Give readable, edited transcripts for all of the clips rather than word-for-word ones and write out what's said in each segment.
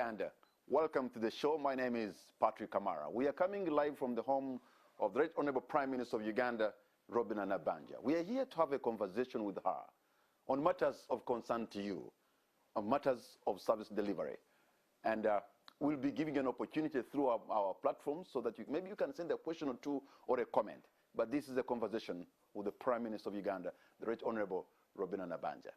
Uganda. Welcome to the show. My name is Patrick Kamara. We are coming live from the home of the Right Honorable Prime Minister of Uganda, Robinah Nabbanja. We are here to have a conversation with her on matters of concern to you, on matters of service delivery. And we'll be giving you an opportunity through our platform so that maybe you can send a question or two or a comment. But this is a conversation with the Prime Minister of Uganda, the Right Honorable Robinah Nabbanja.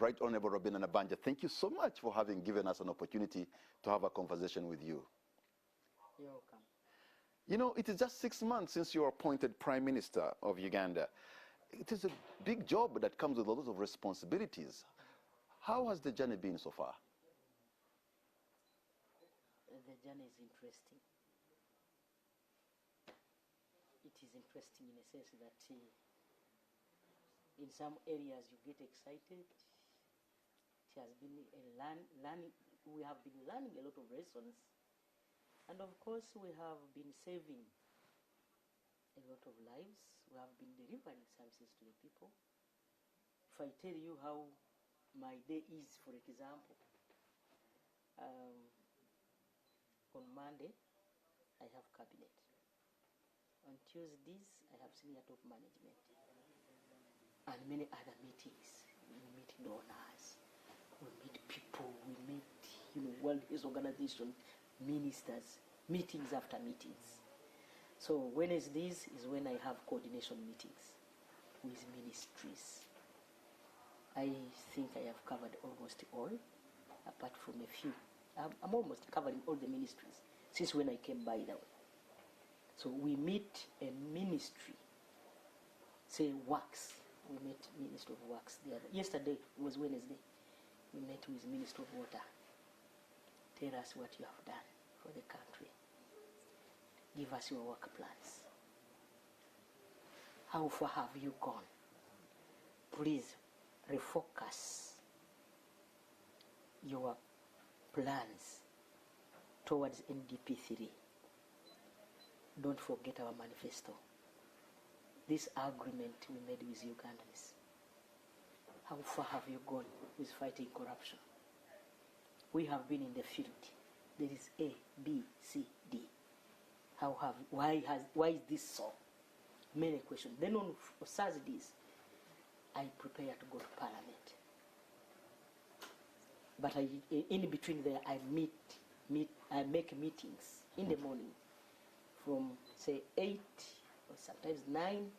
Right Honorable Robinah Nabbanja, thank you so much for having given us an opportunity to have a conversation with you. You're welcome. You know, it is just 6 months since you were appointed Prime Minister of Uganda. It is a big job that comes with a lot of responsibilities. How has the journey been so far? The journey is interesting. It is interesting in a sense that in some areas you get excited. It has been a learning. We have been learning a lot of lessons, and of course we have been saving a lot of lives. We have been delivering services to the people. If I tell you how my day is, for example, on Monday I have cabinet. On Tuesdays I have senior top management and many other meetings. We meet donors, we meet people, we meet World Health Organization, ministers, meetings after meetings. So Wednesdays is when I have coordination meetings with ministries. I think I have covered almost all, apart from a few. I'm almost covering all the ministries since when I came by the way. So we meet a ministry, say works. We met Minister of Works the other. Yesterday was Wednesday. We met with Minister of Water. Tell us what you have done for the country. Give us your work plans. How far have you gone? Please refocus your plans towards NDP3. Don't forget our manifesto. This agreement we made with Ugandans. How far have you gone with fighting corruption? We have been in the field. There is A, B, C, D. Why is this so? Many questions. Then on Thursdays, I prepare to go to Parliament. But in between there, I make meetings in the morning from say 8 or sometimes 9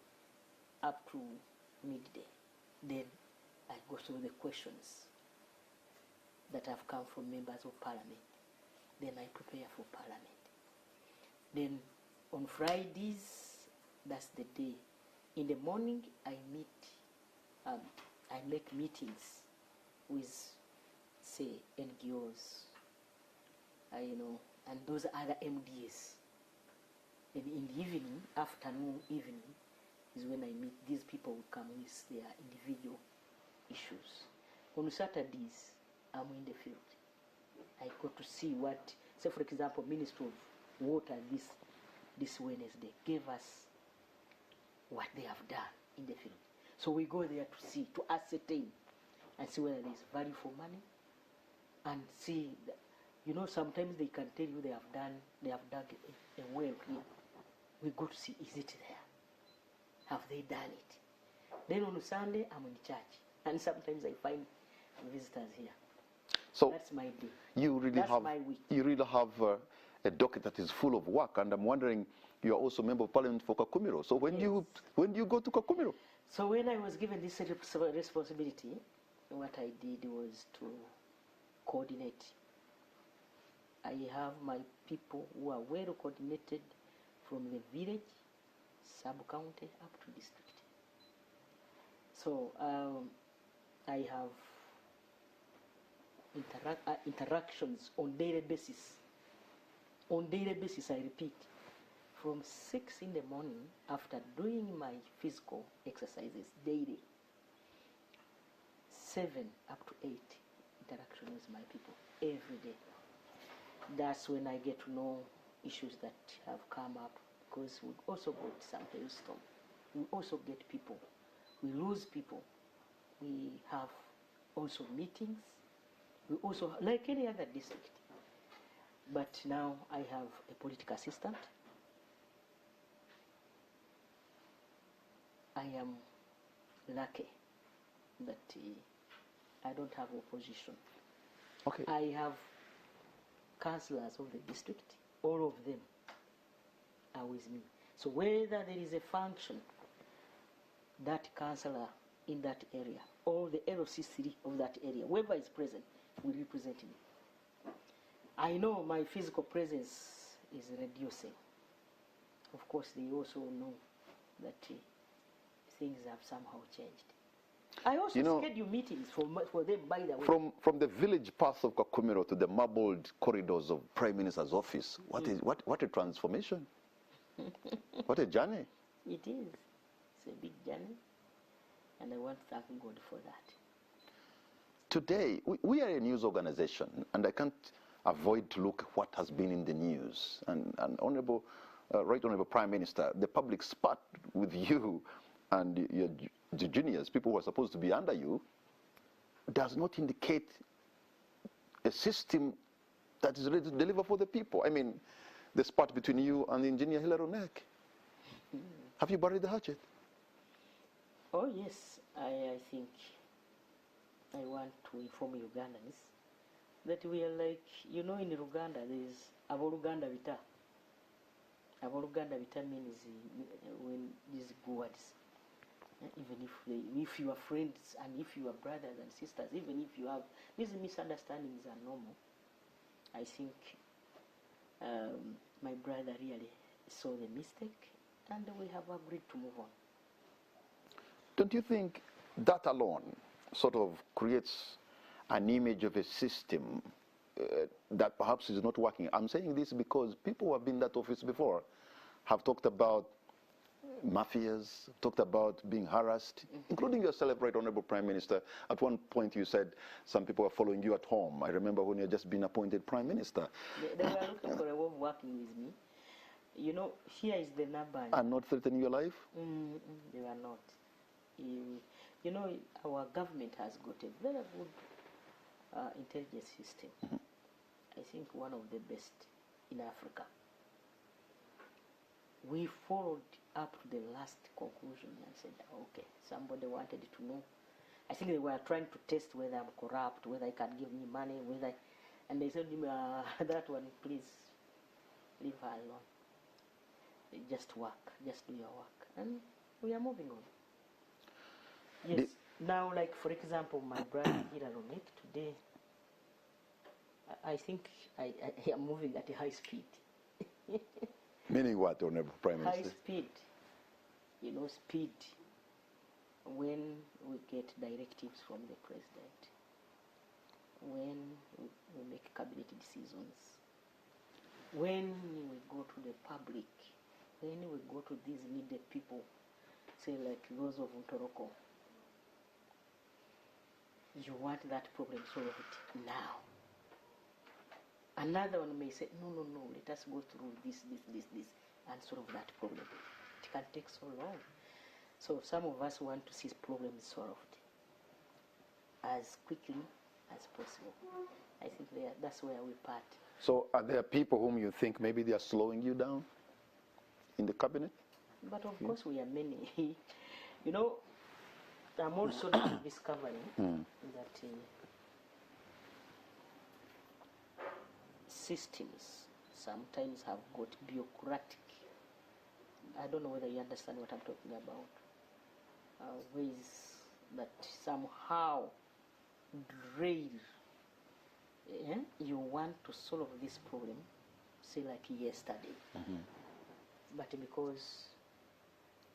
up to midday. Then I go through the questions that have come from members of Parliament. Then I prepare for Parliament. Then on Fridays, that's the day. In the morning, I make meetings with, say, NGOs, and those other MDs. And in the evening, evening, is when I meet these people who come with their individual issues. On Saturdays, I'm in the field. I go to see what, say for example, Minister of Water this Wednesday gave us what they have done in the field. So we go there to see, to ascertain, and see whether there is value for money, and see, sometimes they can tell you they have dug a well here. We go to see, is it there? Have they done it? Then on Sunday, I'm in church. And sometimes I find visitors here. So that's my day. That's my week. You really have a docket that is full of work. And I'm wondering, you are also member of Parliament for Kakumiro. So when do you go to Kakumiro? So when I was given this responsibility, what I did was to coordinate. I have my people who are well coordinated from the village, sub-county, up to district. So I have interactions on daily basis. On daily basis, I repeat, from 6 in the morning after doing my physical exercises daily, 7 up to 8 interaction with my people every day. That's when I get to know issues that have come up, because we also got some hailstorm. We also get people. We lose people. We have also meetings. We also, like any other district. But now I have a political assistant. I am lucky that I don't have opposition. Okay. I have councillors of the district. All of them are with me. So whether there is a function, that councillor in that area, or the LOC3 of that area, whoever is present, will represent me. I know my physical presence is reducing. Of course, they also know that things have somehow changed. I also schedule meetings for them, by the way. From the village path of Kakumiro to the marbled corridors of Prime Minister's office, what a transformation. What a journey. It is. It's a big journey, and I want to thank God for that. Today, we are a news organization, and I can't avoid to look at what has been in the news. And Right Honorable Prime Minister, the public spat with you and your juniors, people who are supposed to be under you, does not indicate a system that is ready to deliver for the people. I mean, the spat between you and Engineer Hilary Onek. Have you buried the hatchet? Oh, yes. I think I want to inform Ugandans that we are like, in Uganda, there is Aboluganda Vita. Aboluganda Vita means when these words, even if you are friends and if you are brothers and sisters, even if you have, these misunderstandings are normal. I think my brother really saw the mistake, and we have agreed to move on. Don't you think that alone sort of creates an image of a system that perhaps is not working? I'm saying this because people who have been in that office before have talked about mafias, talked about being harassed, including yourself, Right Honorable Prime Minister. At one point you said some people are following you at home. I remember when you had just been appointed Prime Minister. They were looking for a way of working with me. Here is the Nabbanja. And not threatening your life? They were not. Our government has got a very good intelligence system. I think one of the best in Africa. We followed up to the last conclusion and said, okay, somebody wanted to know. I think they were trying to test whether I'm corrupt, whether I can give me money, and they said, that one, please, leave her alone. Just work, just do your work. And we are moving on. Yes. Now, like, for example, my brother Hilary Onek today, I think I am moving at a high speed. Meaning what, Honorable Prime Minister? High speed. Speed. When we get directives from the president, when we make cabinet decisions, when we go to the public, when we go to these needed people, say like those of Ntoroko, you want that problem solved now. Another one may say, no, let us go through this, and solve that problem. It can take so long. So some of us want to see problems solved as quickly as possible. I think that's where we part. So are there people whom you think maybe they are slowing you down in the cabinet? But of course we are many. I'm also discovering that systems sometimes have got bureaucratic. I don't know whether you understand what I'm talking about. Ways that somehow drain. You want to solve this problem, say like yesterday. But because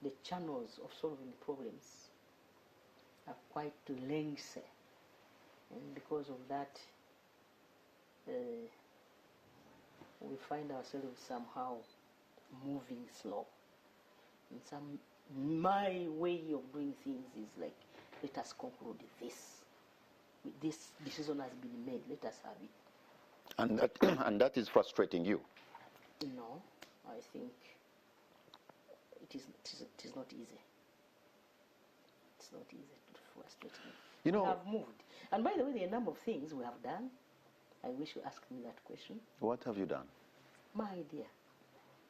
the channels of solving problems are quite lengthy, and because of that, we find ourselves somehow moving slow. And my way of doing things is like, let us conclude this. this decision has been made, let us have it. And that, and that is frustrating you? No, I think it is not easy. It's not easy to frustrate me. You know, we have moved. And by the way, there are a number of things we have done. I wish you asked me that question. what have you done? My dear,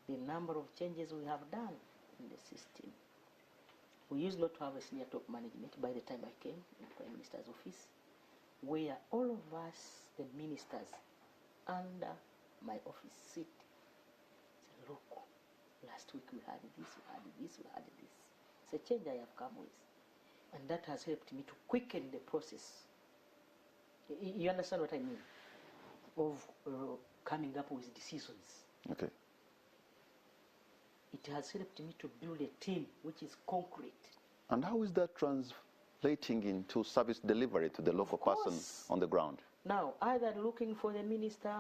the number of changes we have done in the system. We used not to have a senior top management by the time I came in the Prime Minister's office, where all of us, the ministers under my office, sit. Say, look, last week we had this, we had this, we had this. It's a change I have come with. And that has helped me to quicken the process. You understand what I mean? Of coming up with decisions. Okay. It has helped me to build a team which is concrete. And how is that translating into service delivery to the local person on the ground? Now, either looking for the minister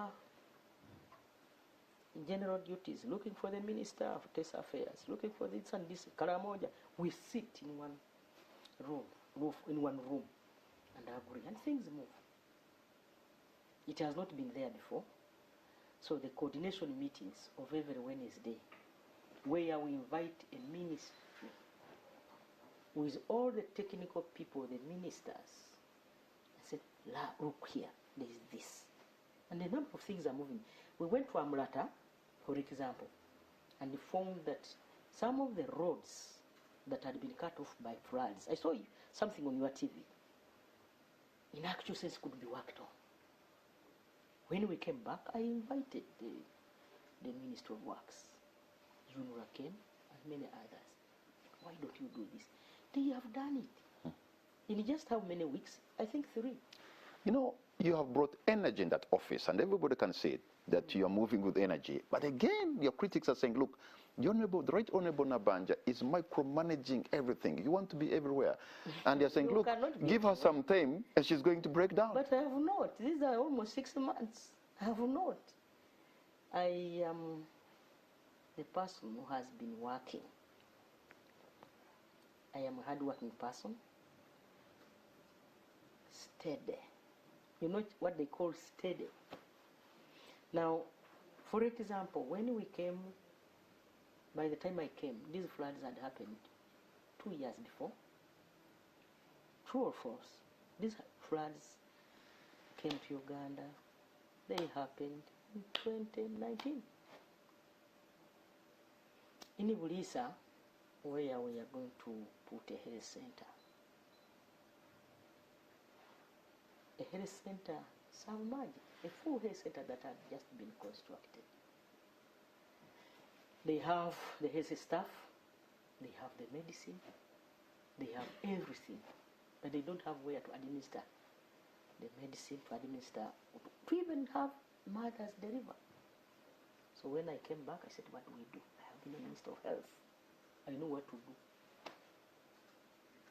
in general duties, looking for the minister of test affairs, looking for this and this, Karamoja, we sit in one room and agree, and things move. It has not been there before. So the coordination meetings of every Wednesday, where we invite a ministry with all the technical people, the ministers, I said, look here, there is this. And a number of things are moving. We went to Amrata, for example, and found that some of the roads that had been cut off by floods, I saw something on your TV, in actual sense could be worked on. When we came back, I invited the Minister of Works, Junura came, and many others. Why don't you do this? They have done it. In just how many weeks? I think 3. You know, you have brought energy in that office, and everybody can see it, that you are moving with energy. But again, your critics are saying, look, the Right Honorable Nabbanja is micromanaging everything. You want to be everywhere. And they're saying, look, give her some time, and she's going to break down. But I have not. These are almost 6 months. I have not. I am the person who has been working. I am a hard-working person. Steady. You know what they call steady. Now, for example, when we came, by the time I came, these floods had happened 2 years before. True or false? These floods came to Uganda. They happened in 2019. In Bulisa, where we are going to put a health center. A health center submerged, a full health center that had just been constructed. They have the health staff, they have the medicine, they have everything, but they don't have where to administer the medicine, to administer, to even have mothers deliver. So when I came back, I said, what do we do? I have been a Minister of Health. I know what to do.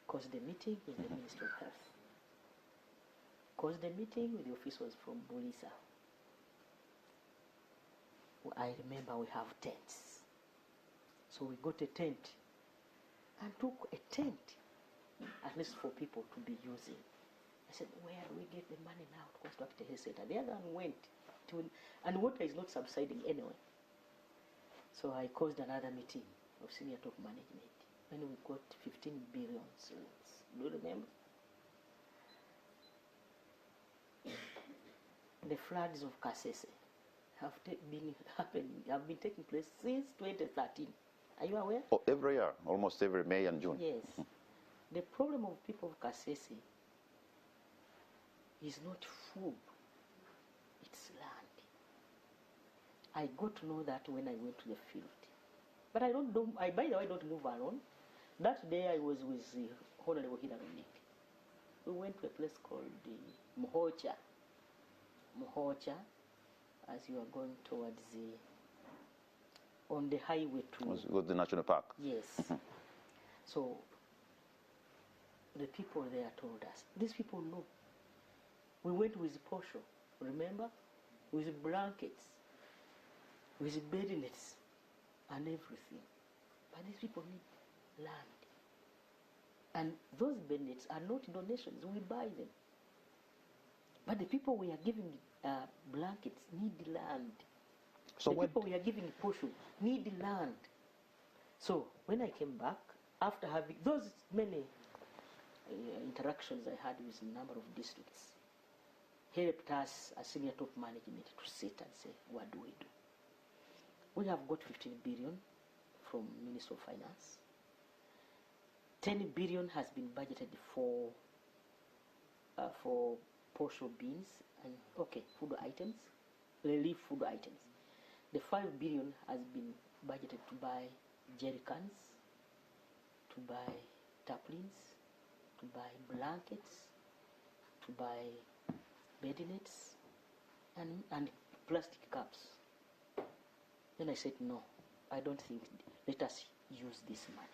Because the meeting with the Minister of Health. Because the meeting with the officials from Bulisa. I remember we have tents. So we got a tent and took a tent, at least for people to be using. I said, where do we get the money now to construct a health center? The other one went to, and water is not subsiding anyway. So I caused another meeting of senior top management when we got 15 billion cedis. Do you remember? The floods of Kasese have been taking place since 2013. Are you aware? Oh, every year, almost every May and June. Yes. The problem of people of Kasese is not food, it's land. I got to know that when I went to the field. But I don't do, by the way, I don't move alone. That day I was with the Honorable Hilary Nick. We went to a place called the Mohocha. Mohocha, as you are going towards on the highway to the national park. Yes. So the people there told us, these people know. We went with Posho, remember? With blankets, with bed nets and everything. But these people need land. And those bed nets are not donations, we buy them. But the people we are giving blankets need land. So the what? people we are giving portion need land. So when I came back, after having those many interactions I had with a number of districts, helped us as senior top management to sit and say, what do we do? We have got 15 billion from Minister of Finance. 10 billion has been budgeted for postal beans and food items, relief food items. The 5 billion has been budgeted to buy jerry cans, to buy tarpaulins, to buy blankets, to buy bed nets, and plastic cups. Then I said, no, I don't think, let us use this money.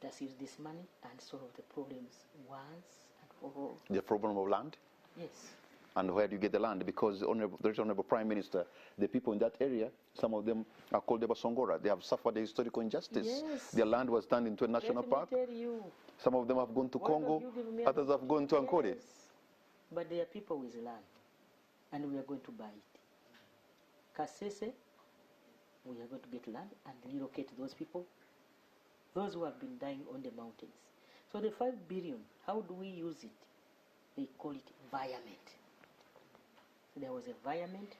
Let us use this money and solve the problems once and for all. The problem of land? Yes. And where do you get the land? Because the Honorable Prime Minister, the people in that area, some of them are called the Busangora. They have suffered a historical injustice. Yes. Their land was turned into a national park. Let me tell you. Some of them have gone to Congo, others have gone to Ankole. Yes. But they are people with land, and we are going to buy it. Kasese, we are going to get land and relocate those people, those who have been dying on the mountains. So the 5 billion, how do we use it? They call it environment. So there was environment,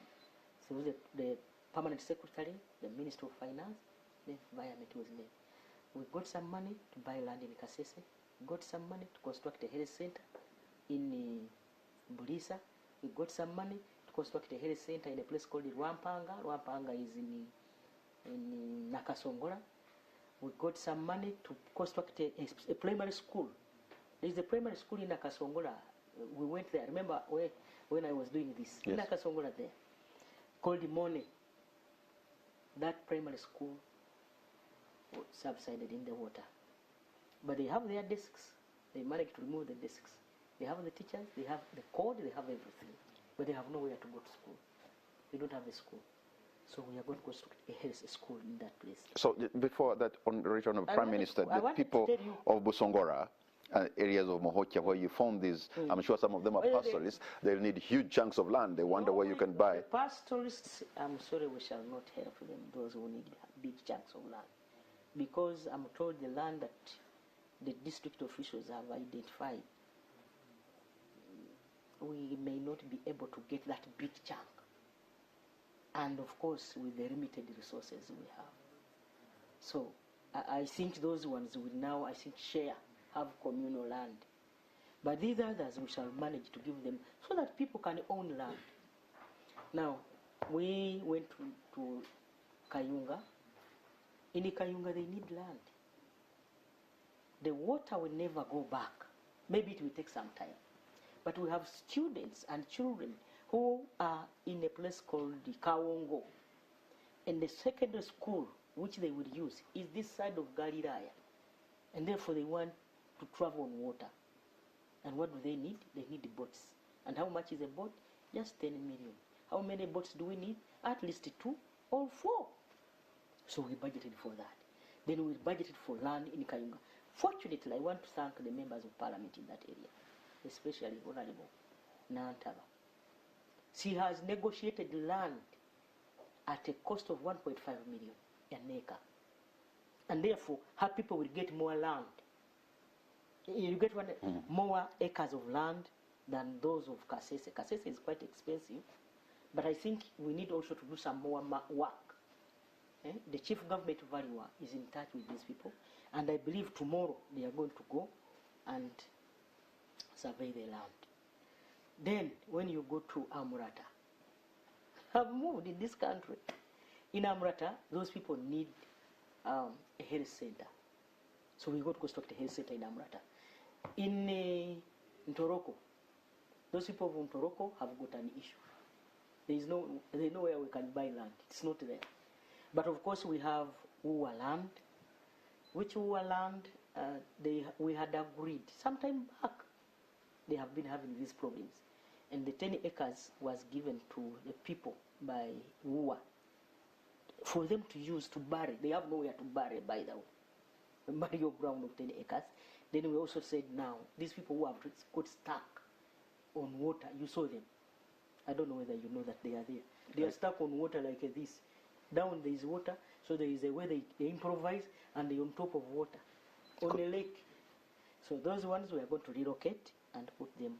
so the permanent secretary, the Minister of Finance, the environment was made. We got some money to buy land in Kasese, we got some money to construct a health center in Bulisa, we got some money to construct a health center in a place called Rwampanga. Rwampanga is in Nakasongola. We got some money to construct a primary school. There is a primary school in Nakasongola. We went there. Remember when I was doing this? Yes. In Nakasongola there. Called Mone. That primary school subsided in the water. But they have their desks. They managed to remove the desks. They have the teachers, they have the code, they have everything. But they have nowhere to go to school. They don't have a school. So we are going to construct a school in that place. So before that, on the return of Prime Minister, the people of Busangora, areas of Mohocha where you found these, I'm sure some of them are pastoralists, they need huge chunks of land. They wonder where you can buy. The pastoralists, I'm sorry, we shall not help them, those who need big chunks of land. Because I'm told the land that the district officials have identified, we may not be able to get that big chunk. And of course, with the limited resources we have. So I think those ones will now, share, have communal land. But these others, we shall manage to give them so that people can own land. Now, we went to Kayunga. In Kayunga, they need land. The water will never go back. Maybe it will take some time. But we have students and children who are in a place called the Kawongo. And the secondary school, which they will use, is this side of Galilaya. And therefore they want to travel on water. And what do they need? They need boats. And how much is a boat? Just 10 million. How many boats do we need? At least 2 or 4. So we budgeted for that. Then we budgeted for land in Kayunga. Fortunately, I want to thank the members of parliament in that area, especially Honorable Nantaba. She has negotiated land at a cost of 1.5 million an acre. And therefore, her people will get more land. You get more acres of land than those of Kasese. Kasese is quite expensive, but I think we need also to do some more work. The chief government of Valua is in touch with these people, and I believe tomorrow they are going to go and survey the land. Then, when you go to Amurata, I've moved in this country. In Amurata, those people need a health center. So we got to construct a health center in Amurata. In Ntoroko, those people from Ntoroko have got an issue. There's nowhere we can buy land. It's not there. But of course, we have Uwa land, which Uwa land we had agreed some time back. They have been having these problems. And the 10 acres was given to the people by Uwa for them to use to bury. They have nowhere to bury, by the way. Bury your ground of 10 acres. Then we also said now, these people who have got stuck on water. You saw them. I don't know whether you know that they are there. They are stuck on water like this. Down there is water, so there is a way they improvise, and they're on top of water, on a lake. So those ones we are going to relocate and put them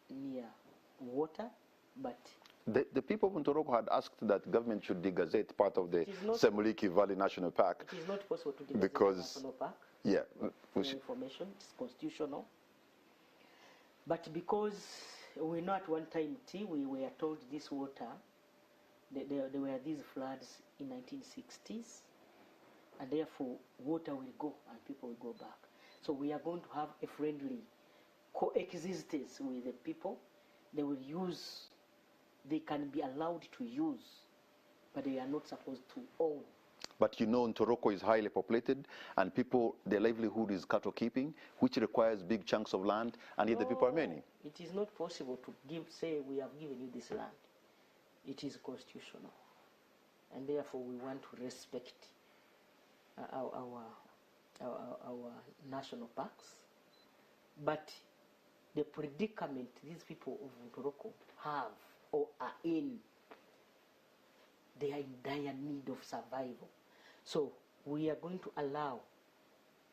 near water, but The people of Ntoroko had asked that government should degazette part of the not, Semuliki Valley National Park. It is not possible to degazette because, national park. Yeah. For information, it's constitutional. But because we know at one time, we were told this water, there were these floods in 1960s, and therefore water will go and people will go back. So we are going to have a friendly coexistence with the people. They will use, they can be allowed to use, but they are not supposed to own. But you know, Ntoroko is highly populated, and people, their livelihood is cattle keeping, which requires big chunks of land, and yet the people are many. It is not possible to say we have given you this land. It is constitutional, and therefore we want to respect our national parks. But the predicament these people of Ntoroko have or are in, they are in dire need of survival. So we are going to allow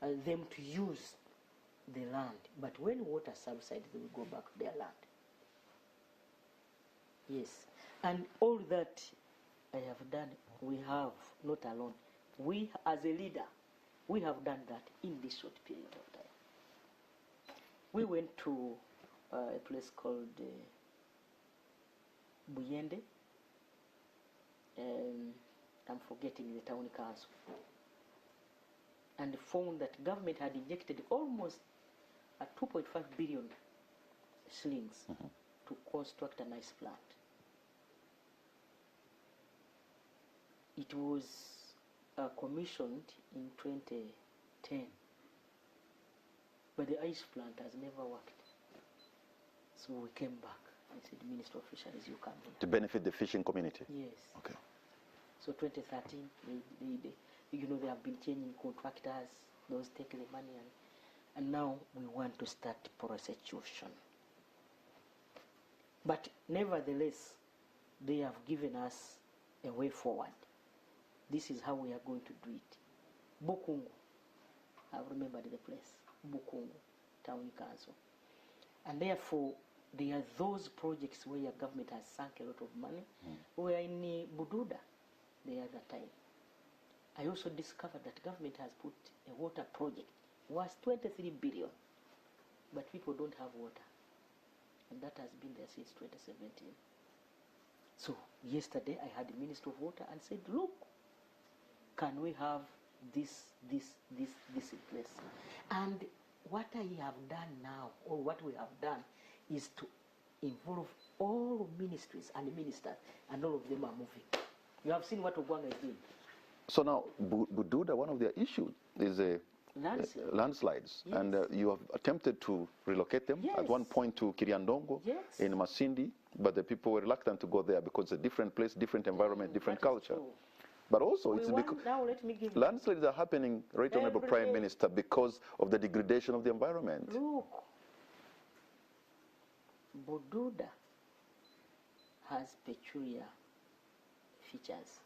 them to use the land, but when water subsides, they will go back to their land. Yes, and all that I have done, we have, not alone, we as a leader, we have done that in this short period of time. We went to a place called Buyende, I'm forgetting the town council, and found that government had injected almost 2.5 billion shillings to construct an ice plant. It was commissioned in 2010, but the ice plant has never worked. So we came back and said, Minister of Fisheries, you come here. To benefit the fishing community? Yes. Okay. So 2013, they have been changing contractors, those take the money, and now we want to start prosecution. But nevertheless, they have given us a way forward. This is how we are going to do it. Bukungu, I've remembered the place, Bukungu, Town Council. And therefore, there are those projects where your government has sunk a lot of money. We are in Bududa the other time. I also discovered that government has put a water project, was 23 billion, but people don't have water. And that has been there since 2017. So yesterday I had the Minister of Water and said, look, can we have this in place? And what I have done now, or what we have done, is to involve all ministries and ministers, and all of them are moving. You have seen what Uganda is doing. So now, Bududa, one of their issues is landslides. Yes. And you have attempted to relocate them at one point to Kiriandongo in Masindi, but the people were reluctant to go there because it's a different place, different environment, different culture. But also, it's because landslides are happening, right, Honorable Prime Minister, because of the degradation of the environment. Look, Bududa has peculiar features.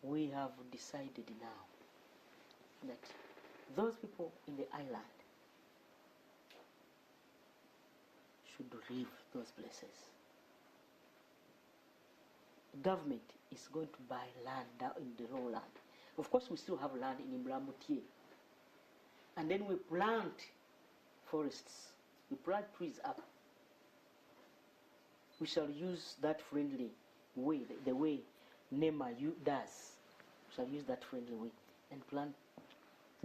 We have decided now that those people in the island should leave those places. Government is going to buy land down in the lowland. Of course, we still have land in Imbramutie. And then we plant forests. We plant trees up. We shall use that friendly way, the way NEMA does. We shall use that friendly way and plant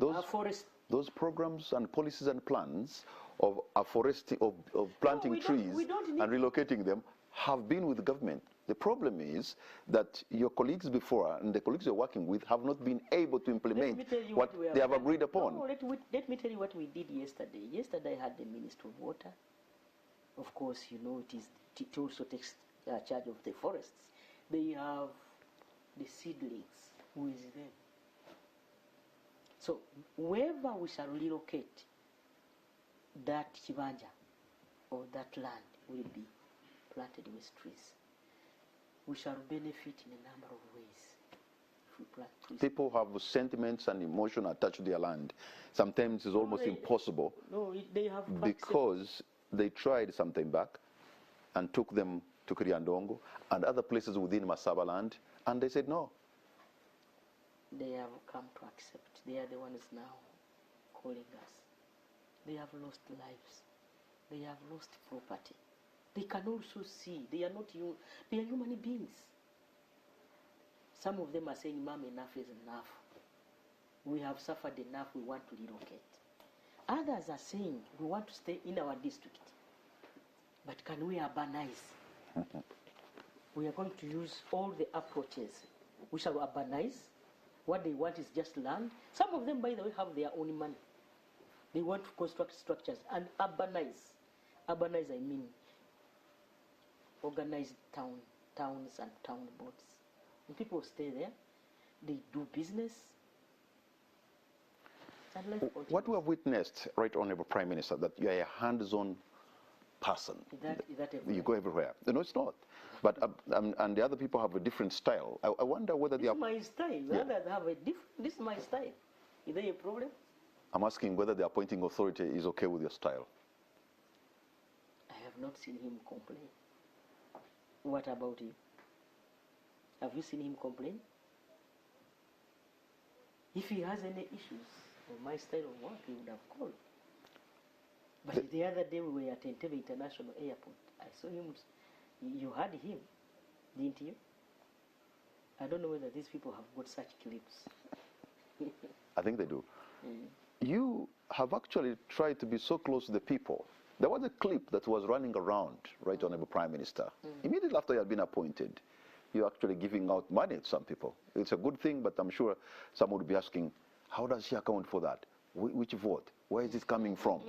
our forest. Those programs and policies and plans of afforesting, of planting trees and relocating them have been with the government. The problem is that your colleagues before and the colleagues you're working with have not been able to implement what they have agreed upon. No, let me tell you what we did yesterday. Yesterday I had the Minister of Water. Of course, you know, it also takes charge of the forests. They have the seedlings with them. So wherever we shall relocate, that Nabbanja or that land will be planted with trees. We shall benefit in a number of ways if we plant trees. People have sentiments and emotion attached to their land. Sometimes it's almost impossible. No, they have because they tried something back and took them to Kriandongo and other places within Masaba land, and they said no. They have come to accept. They are the ones now calling us. They have lost lives. They have lost property. They can also see they are not you. They are human beings. Some of them are saying, "Mom, enough is enough. We have suffered enough. We want to relocate." Others are saying, "We want to stay in our district, but can we urbanize?" We are going to use all the approaches. We shall urbanize. What they want is just land. Some of them, by the way, have their own money. They want to construct structures and urbanize. Urbanize, I mean, organize towns and town boards. And people stay there. They do business. And life continues. What we have witnessed, Right Honorable Prime Minister, that you are a hands-on person. Is that you go everywhere. No, it's not. But and the other people have a different style. I wonder whether they are. This is my style. The others have a different. This is my style. Is there a problem? I'm asking whether the appointing authority is okay with your style. I have not seen him complain. What about you? Have you seen him complain? If he has any issues with my style of work, he would have called. But the other day we were at Entebbe International Airport. I saw him. You heard him, didn't you? I don't know whether these people have got such clips. I think they do. You have actually tried to be so close to the people. There was a clip that was running around, Right Honorable Prime Minister. Immediately after you had been appointed, you're actually giving out money to some people. It's a good thing, but I'm sure someone would be asking, how does she account for that? Which vote? Where is it coming from?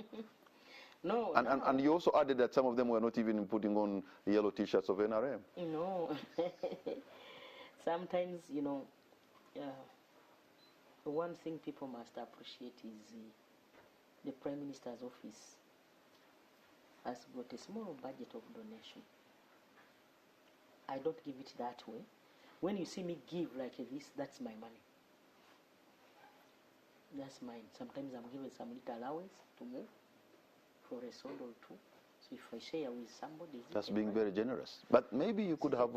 No, and you also added that some of them were not even putting on the yellow T-shirts of NRM. No. Sometimes, one thing people must appreciate is the Prime Minister's office has got a small budget of donation. I don't give it that way. When you see me give like this, that's my money. That's mine. Sometimes I'm given some little allowance to move for a soul or two. So if I share with somebody... That's being very generous. But maybe you could have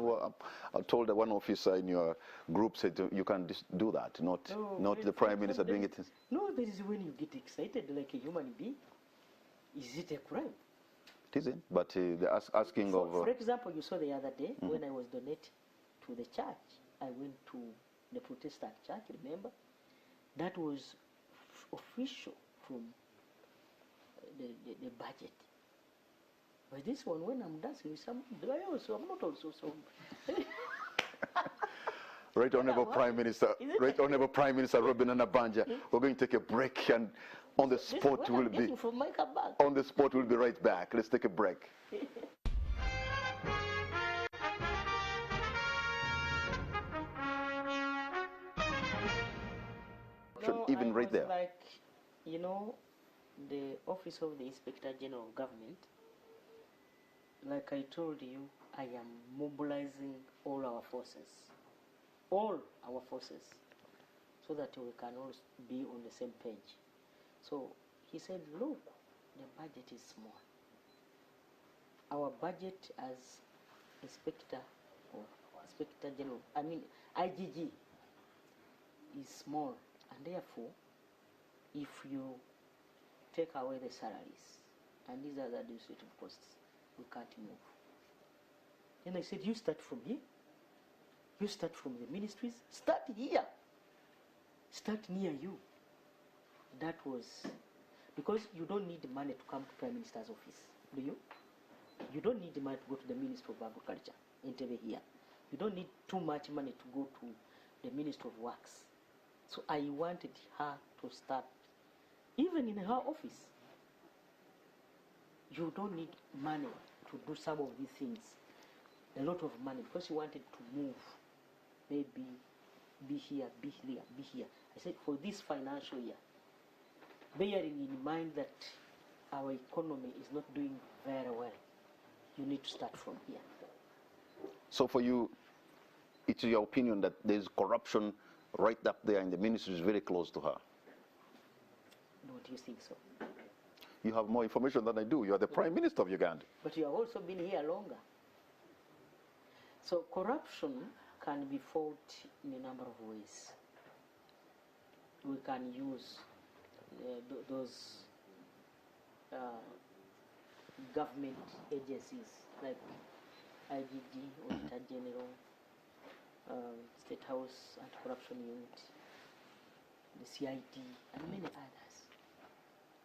told one officer in your group, said you can do that, not the Prime Minister doing it. No, that is when you get excited like a human being. Is it a crime? It isn't, but they're asking of... For example, you saw the other day when I was donating to the church, I went to the Protestant church, remember? That was official from the budget. But this one, when I'm dancing with someone, I'm not also so... Right Honorable Prime Minister, Right Honorable Prime Minister Robinah Nabbanja, we're going to take a break, and on the spot we'll be... On the spot we'll be right back. Let's take a break. No, even right there. Like, the Office of the Inspector General of Government, like I told you, I am mobilizing all our forces, so that we can all be on the same page. So he said, look, the budget is small. Our budget as Inspector General, IGG, is small, and therefore, if you take away the salaries and these are the administrative costs, we can't move. Then I said, you start from here. You start from the ministries. Start here. Start near you. That was because you don't need money to come to Prime Minister's office, do you? You don't need money to go to the Ministry of Agriculture, Entebbe here. You don't need too much money to go to the Ministry of Works. So I wanted her to start, even in her office. You don't need money to do some of these things, a lot of money, because she wanted to move, maybe be here, be here, be here. I said, for this financial year, bearing in mind that our economy is not doing very well, you need to start from here. So for you, it's your opinion that there's corruption right up there and the ministry is very close to her? Don't you think so? You have more information than I do. You are the Prime Minister of Uganda. But you have also been here longer. So corruption can be fought in a number of ways. We can use those government agencies like IGG, Auditor General, State House Anti-Corruption Unit, the CID, and many others.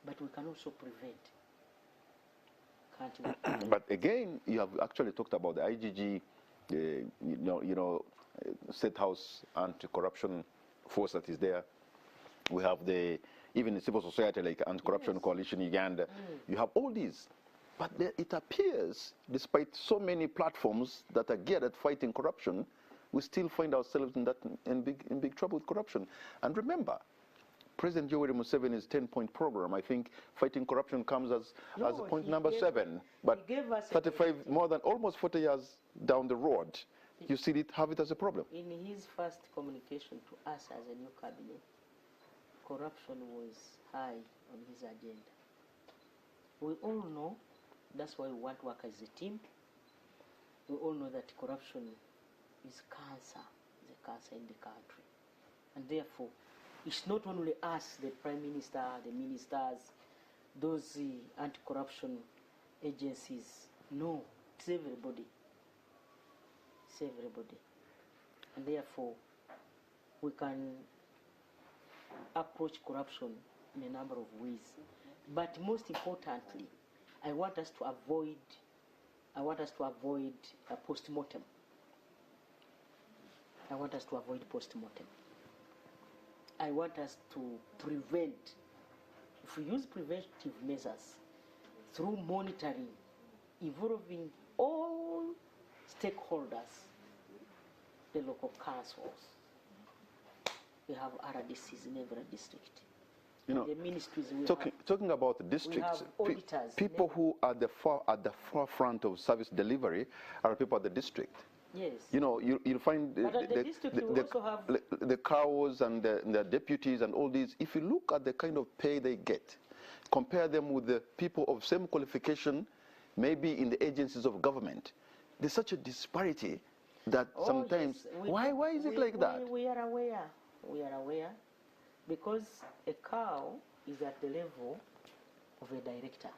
But we can also prevent, can't we? But again, you have actually talked about the IGG, State House Anti-Corruption Force that is there. We have even the civil society like Anti-Corruption Coalition Uganda. You have all these. But it appears, despite so many platforms that are geared at fighting corruption, we still find ourselves in big trouble with corruption. And remember, President Yoweri Museveni's 10-point program, I think fighting corruption comes as point number 7. But 35, more than almost 40 years down the road, you still have it as a problem. In his first communication to us as a new cabinet, corruption was high on his agenda. We all know, that's why we want to work as a team. We all know that corruption is cancer, is a cancer in the country. And therefore, it's not only us, the Prime Minister, the ministers, those anti-corruption agencies. No, it's everybody. It's everybody. And therefore, we can approach corruption in a number of ways. But most importantly, I want us to avoid a post-mortem. I want us to avoid post-mortem. I want us to prevent. If we use preventive measures through monitoring, involving all stakeholders, the local councils, we have RDCs in every district. You know, the ministries we talking about the districts, people who are at the forefront of service delivery are people at the district. Yes. You know, you'll find the cows and the deputies and all these. If you look at the kind of pay they get, compare them with the people of same qualification, maybe in the agencies of government, there's such a disparity that sometimes. Yes. Why is it like that? We are aware. We are aware. Because a cow is at the level of a director.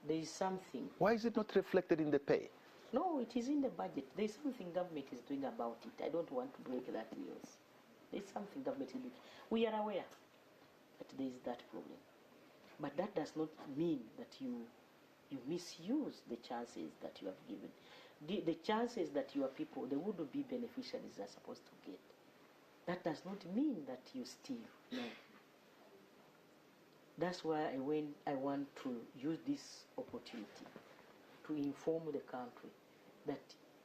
There is something. Why is it not reflected in the pay? No, it is in the budget. There is something government is doing about it. I don't want to break that news. There is something government is doing. We are aware that there is that problem. But that does not mean that you misuse the chances that you have given. The chances that your people, the would-be beneficiaries, are supposed to get. That does not mean that you steal. No. That's why I want to use this opportunity to inform the country that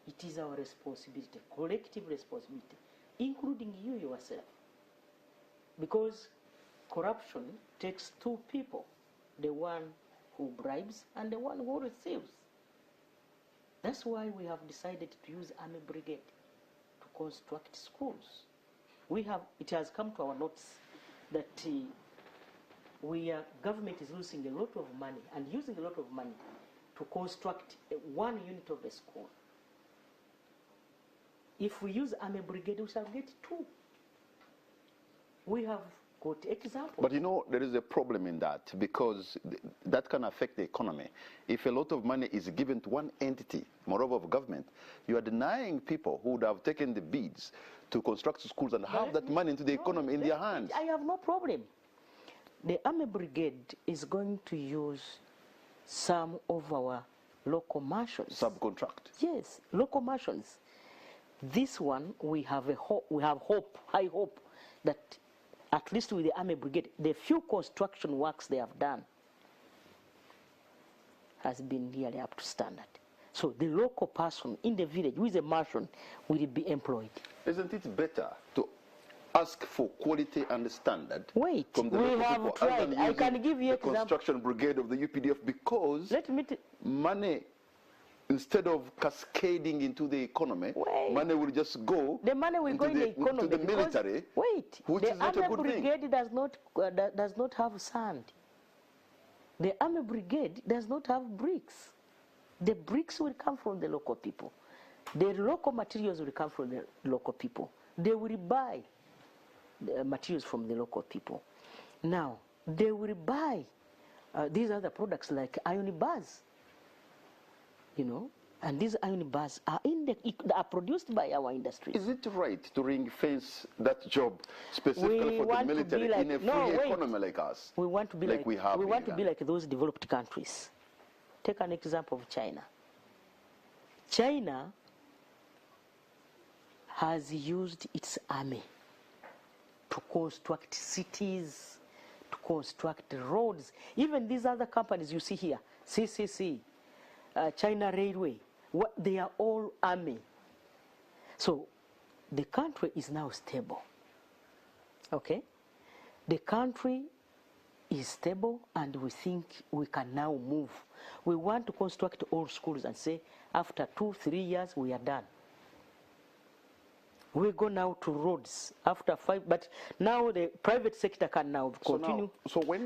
it is our responsibility, collective responsibility, including you yourself. Because corruption takes two people, the one who bribes and the one who receives. That's why we have decided to use Army Brigade to construct schools. It has come to our notice that government is losing a lot of money and using a lot of money to construct one unit of a school. If we use Army Brigade, we shall get 2. We have got examples. But you know, there is a problem in that, because that can affect the economy. If a lot of money is given to one entity, moreover of government, you are denying people who would have taken the bids to construct schools and have that money into the economy in their hands. I have no problem. The Army Brigade is going to use some of our local mansions. Subcontract. Yes, local mansions. This one, we have high hope that at least with the Army Brigade, the few construction works they have done has been really up to standard. So the local person in the village with a mansion will be employed. Isn't it better to ask for quality and standard Wait, from the we local have people, tried. other than I can using give you the example. construction brigade of the UPDF, because Let me money, instead of cascading into the economy, Wait. money will just go the money will go in the economy to the because- military, Wait, which the is not a army good thing. brigade does not have sand. The army brigade does not have bricks. The bricks will come from the local people. The local materials will come from the local people. They will buy the materials from the local people. Now, they will buy these other products like iron bars, you know, and these iron bars are are produced by our industry. Is it right to ring fence that job specifically for the military in a free economy like us? We want to be like we have we in want to be Uganda? like those developed countries. Take an example of China. China has used its army to construct cities, to construct roads. Even these other companies you see here, CCC, China Railway, they are all army. So the country is now stable. Okay? The country is stable, and we think we can now move. We want to construct all schools and say, after 2-3 years, we are done. We go now to roads after 5, but now the private sector can now continue.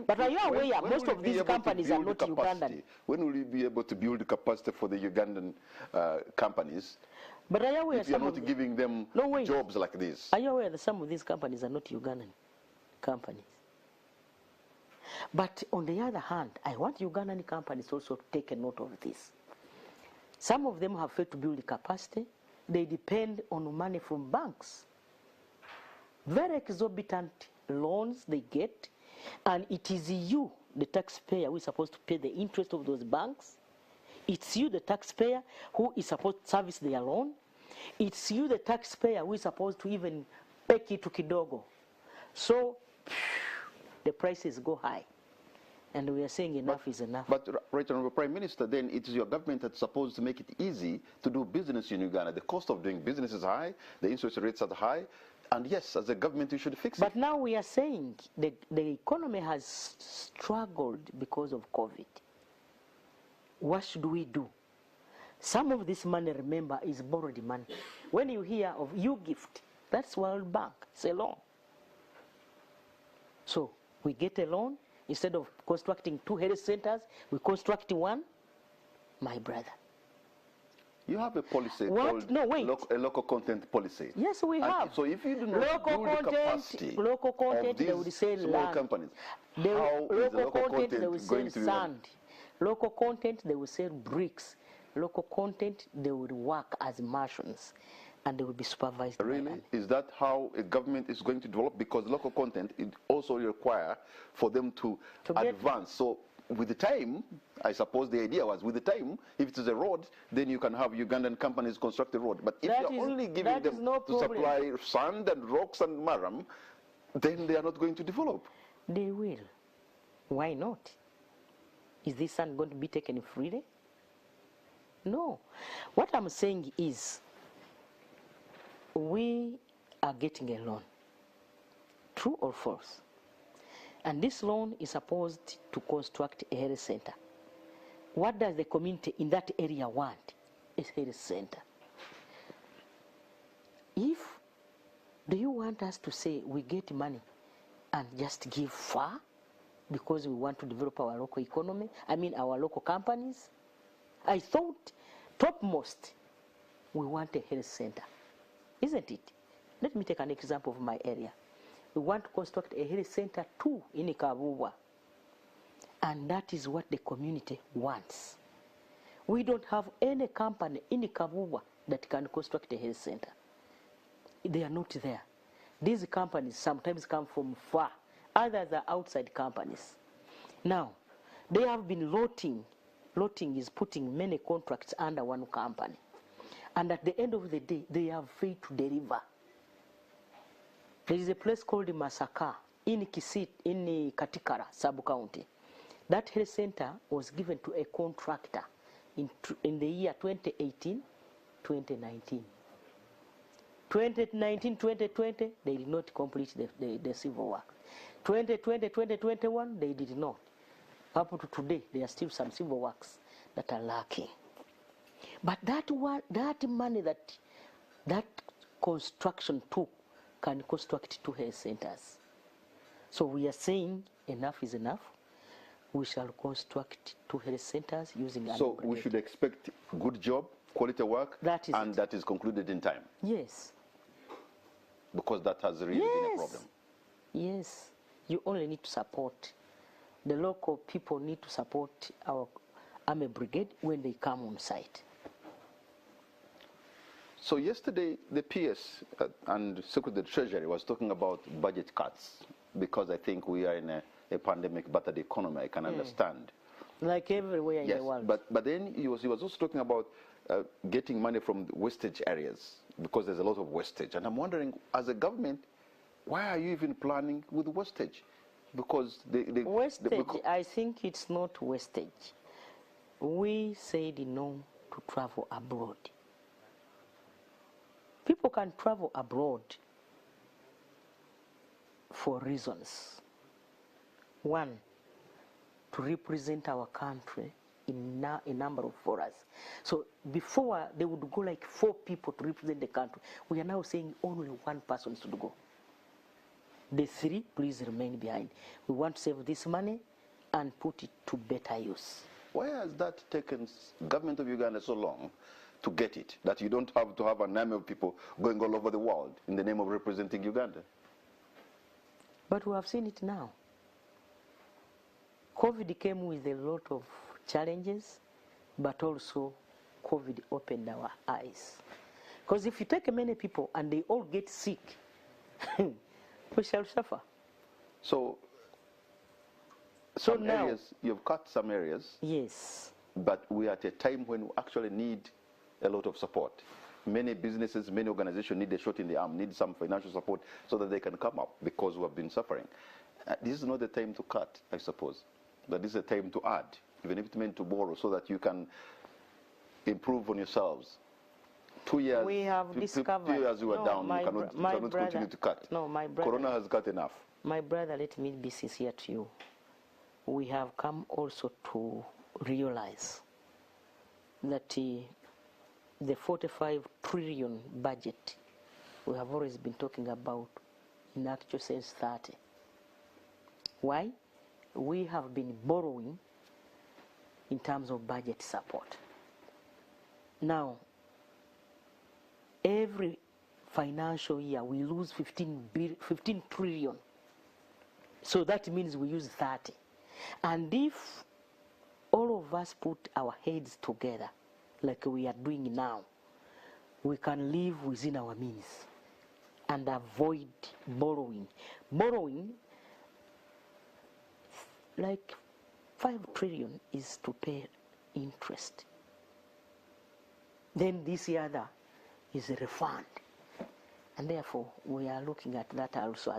But are you aware, most of these companies are not Ugandan. When will you be able to build capacity for the Ugandan companies? But are you aware if you're not giving them jobs like this? Are you aware that some of these companies are not Ugandan companies? But on the other hand, I want Ugandan companies also to take a note of this. Some of them have failed to build capacity. They depend on money from banks. Very exorbitant loans they get, and it is you, the taxpayer, who is supposed to pay the interest of those banks. It's you, the taxpayer, who is supposed to service their loan. It's you, the taxpayer, who is supposed to even pay kitu kidogo. So the prices go high. And we are saying enough is enough. But, Right Honourable Prime Minister, then it is your government that's supposed to make it easy to do business in Uganda. The cost of doing business is high, the interest rates are high, and yes, as a government, you should fix it. But now we are saying the economy has struggled because of COVID. What should we do? Some of this money, remember, is borrowed money. When you hear of U-Gift, that's World Bank, it's a loan. So we get a loan. Instead of constructing 2 health centers, we construct 1, my brother. You have a policy called a local content policy. Yes, we have. So if you do not build capacity of they will these sell small land. companies, how is the local content they will going sell to sand. Local content, they will sell bricks. Local content, they will work as merchants, and they will be supervised. Really? Is that how a government is going to develop? Because local content it also require for them to advance. So with the time, I suppose the idea was with the time, if it is a road, then you can have Ugandan companies construct the road. But if you're only giving them to supply sand and rocks and maram, then they are not going to develop. They will. Why not? Is this sand going to be taken freely? No. What I'm saying is, we are getting a loan. True or false? And this loan is supposed to construct a health center. What does the community in that area want? A health center. Do you want us to say we get money and just give far because we want to develop our local economy? I mean our local companies? I thought topmost we want a health center. Isn't it? Let me take an example of my area. We want to construct a health center too in Kabuwa. And that is what the community wants. We don't have any company in Kabuwa that can construct a health center. They are not there. These companies sometimes come from far. Others are outside companies. Now, they have been lotting. Lotting is putting many contracts under one company. And at the end of the day, they have failed to deliver. There is a place called Masaka in Kisit, in Katikara sub-county. That health center was given to a contractor in the year 2018-2019. 2019, 2020, they did not complete the civil work. 2020, 2021, they did not. Up to today, there are still some civil works that are lacking. But that money that construction took can construct 2 health centers. So we are saying enough is enough. We shall construct 2 health centers using. So we should expect good job, quality work, and that is concluded in time. Yes. Because that has really been a problem. Yes. You only need to support. The local people need to support our army brigade when they come on site. So yesterday, the PS and Secretary of the Treasury was talking about budget cuts because I think we are in a pandemic, but the economy, I can understand. Like everywhere in the world. But then he was also talking about getting money from the wastage areas because there's a lot of wastage. And I'm wondering, as a government, why are you even planning with wastage? Because wastage, I think it's not wastage. We said no to travel abroad. People can travel abroad for reasons. One, to represent our country in a number of forums. So before, they would go like 4 people to represent the country. We are now saying only 1 person should go. The 3, please remain behind. We want to save this money and put it to better use. Why has that taken government of Uganda so long to get it, that you don't have to have an army of people going all over the world in the name of representing Uganda? But we have seen it now. COVID came with a lot of challenges, but also COVID opened our eyes. Because if you take many people and they all get sick, we shall suffer. So some areas, you've cut some areas. Yes. But we are at a time when we actually need a lot of support. Many businesses, many organizations need a shot in the arm, need some financial support so that they can come up because we have been suffering. This is not the time to cut, I suppose. But this is a time to add, even if it meant to borrow, so that you can improve on yourselves. 2 years, we have discovered, 2 years you were down, you cannot continue to cut. No, my brother. Corona has cut enough. My brother, let me be sincere to you. We have come also to realize that the 45 trillion budget we have always been talking about, in actual sense 30. Why? We have been borrowing in terms of budget support. Now, every financial year we lose 15 trillion. So that means we use 30. And if all of us put our heads together, like we are doing now, we can live within our means and avoid borrowing. Borrowing, like 5 trillion is to pay interest. Then this other is a refund. And therefore, we are looking at that also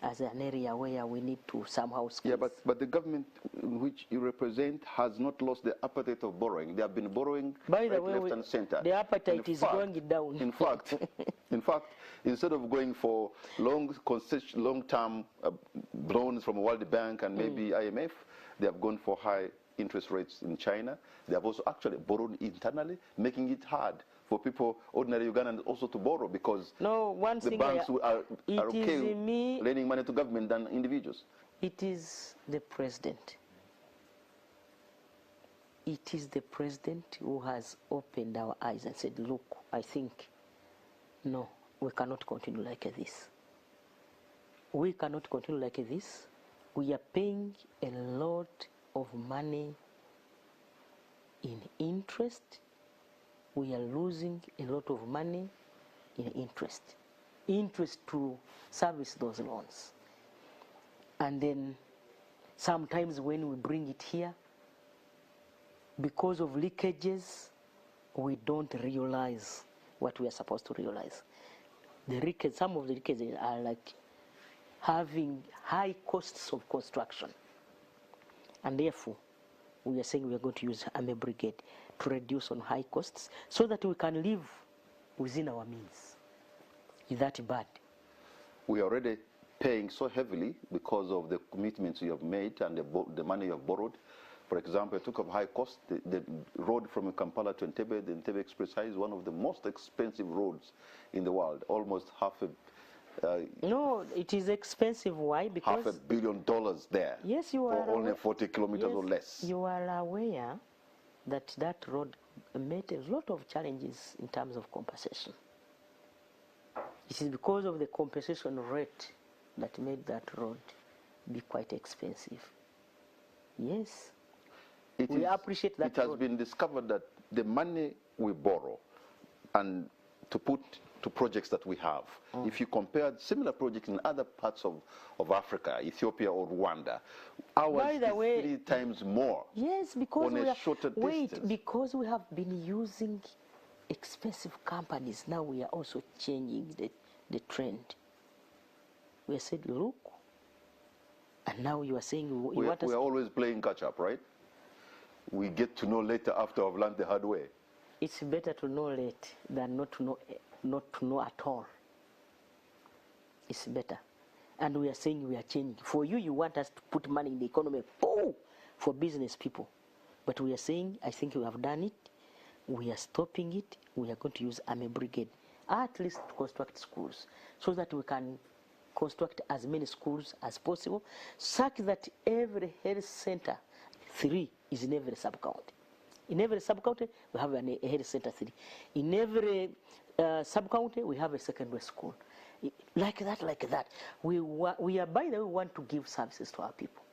as an area where we need to somehow squeeze. Yeah, but the government which you represent has not lost the appetite of borrowing. They have been borrowing By the right, way, left, and center. The appetite is going down. In fact, instead of going for long-term loans from World Bank and maybe IMF, they have gone for high interest rates in China. They have also actually borrowed internally, making it hard for people, ordinary Ugandans, also to borrow because the banks are okay lending money to government than individuals. It is the president. It is the president who has opened our eyes and said, look, I think, no, we cannot continue like this. We cannot continue like this. We are paying a lot of money in interest. We are losing a lot of money in interest to service those loans. And then sometimes when we bring it here, because of leakages, we don't realize what we are supposed to realize. Some of the leakages are like having high costs of construction. And therefore, we are saying we are going to use Army Brigade to reduce on high costs so that we can live within our means. is that bad? We are already paying so heavily because of the commitments you have made and the money you have borrowed. For example, I took up high cost. The road from Kampala to Entebbe, the Entebbe Express Highway, is one of the most expensive roads in the world. Almost no, it is expensive. Why? Because $500 million there. Yes, you for are only aware, 40 kilometers yes, or less. You are aware that that road met a lot of challenges in terms of compensation. It is because of the compensation rate that made that road be quite expensive. Yes. We appreciate that. It has been discovered that the money we borrow and to put to projects that we have, if you compare similar projects in other parts of Africa, Ethiopia or Rwanda, ours is 3 times more. Yes, because on a shorter distance. Because we have been using expensive companies, now we are also changing the trend. We said, look, and now you are saying we are always playing catch up, right? We get to know later after I've learned the hard way. It's better to know late than not to know at all. It's better. And we are saying we are changing. For you, you want us to put money in the economy for business people. But we are saying, I think we have done it. We are stopping it. We are going to use Army Brigade, at least to construct schools, so that we can construct as many schools as possible, such that every health center, 3 is in every sub-county. In every sub-county, we have a health center 3. In every sub-county, we have a secondary school. Like that. We are, by the way, we want to give services to our people.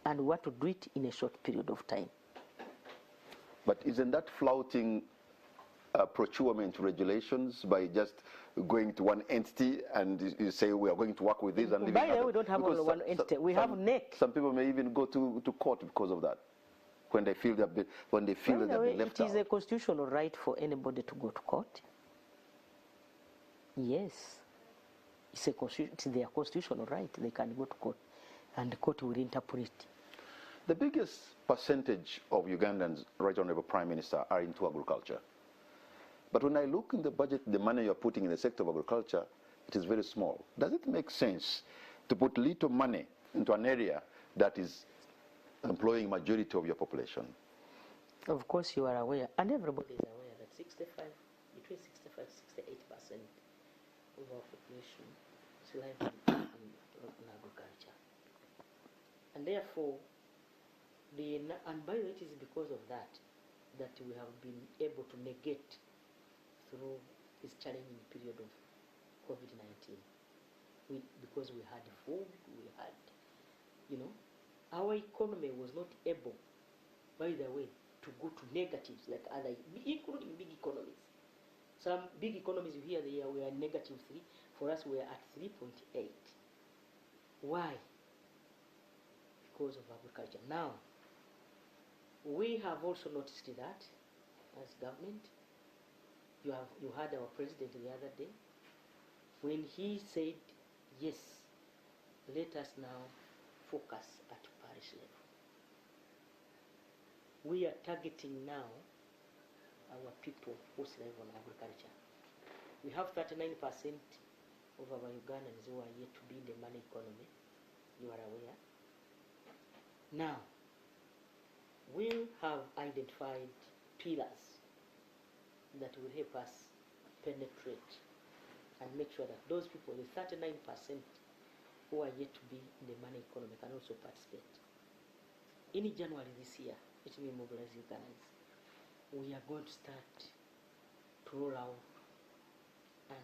And we want to do it in a short period of time. But isn't that flouting procurement regulations by just going to one entity and you say we are going to work with this and leaving By the way, we don't have only one entity. We have NEC. Some people may even go to court because of that, when they feel that they've been left out. It is a constitutional right for anybody to go to court. Yes, it's their constitutional right. They can go to court, and the court will interpret. The biggest percentage of Ugandans, Right Honorable Prime Minister, are into agriculture. But when I look in the budget, the money you're putting in the sector of agriculture, it is very small. Does it make sense to put little money into an area that is employing majority of your population? Of course you are aware, and everybody is aware that between 65 and 68% of our population is living in agriculture. And therefore, and by the way, it is because of that we have been able to negate through this challenging period of COVID-19. Because we had food, we had, our economy was not able, by the way, to go to negatives like other, including big economies. Some big economies you hear we are negative 3. For us, we are at 3.8. Why? Because of agriculture. Now, we have also noticed that as government. You heard our president the other day when he said, yes, let us now focus at parish level. We are targeting now our people who live on agriculture. We have 39% of our Ugandans who are yet to be in the money economy. You are aware. Now, we have identified pillars that will help us penetrate and make sure that those people, the 39% who are yet to be in the money economy, can also participate. In January this year, let me mobilize you guys. We are going to start to roll out and,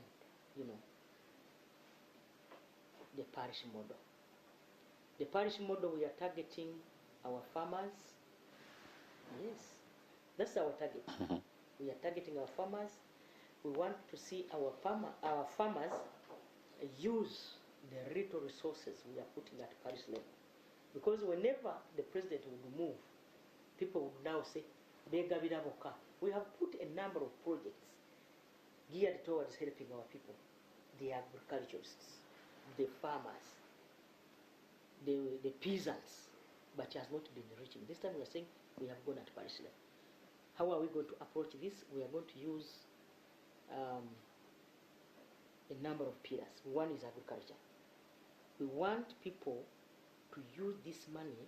the parish model. The parish model, we are targeting our farmers. Yes, that's our target. We are targeting our farmers. We want to see our farmers use the little resources we are putting at parish level. Because whenever the president would move, people would now say, Bega Biraboka. We have put a number of projects geared towards helping our people, the agriculturists, the farmers, the peasants, but it has not been reaching. This time we are saying we have gone at parish level. How are we going to approach this? We are going to use a number of pillars. One is agriculture. We want people to use this money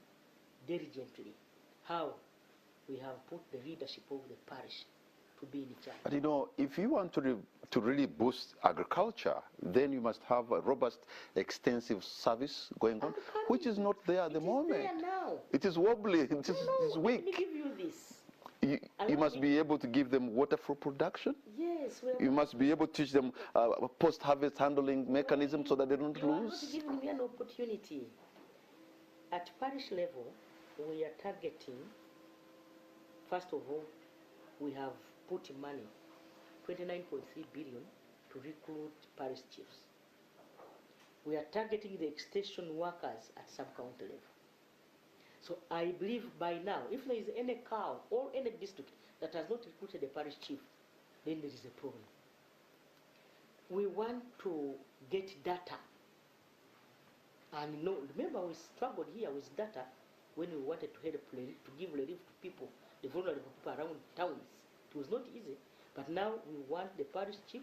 diligently. How? We have put the leadership of the parish to be in charge. But you know, if you want to really boost agriculture, then you must have a robust, extensive service going on, which is not there at the moment. It is there now. It is wobbly. It is weak. Let me give you this. You must be able to give them water for production. Yes. You must be able to teach them post-harvest handling mechanism so that they don't you lose. are not giving me an opportunity. At parish level, we are targeting, first of all, we have put money, 29.3 billion, to recruit parish chiefs. We are targeting the extension workers at sub-county level. So I believe by now, if there is any cow or any district that has not recruited a parish chief, then there is a problem. We want to get data. And no, remember we struggled here with data when we wanted to help to give relief to people, the vulnerable people around towns. It was not easy, but now we want the parish chief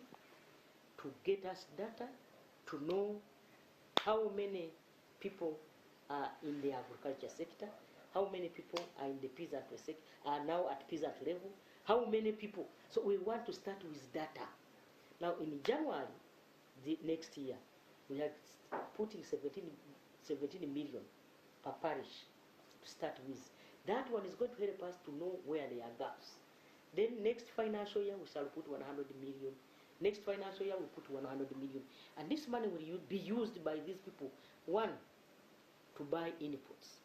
to get us data to know how many people are in the agriculture sector, how many people are in the peasant sector, are now at peasant level, how many people. So we want to start with data. Now in January, the next year, we are putting 17 million per parish to start with. That one is going to help us to know where there are gaps. Then next financial year, we shall put 100 million. Next financial year, we put 100 million. And this money will be used by these people. One, to buy inputs.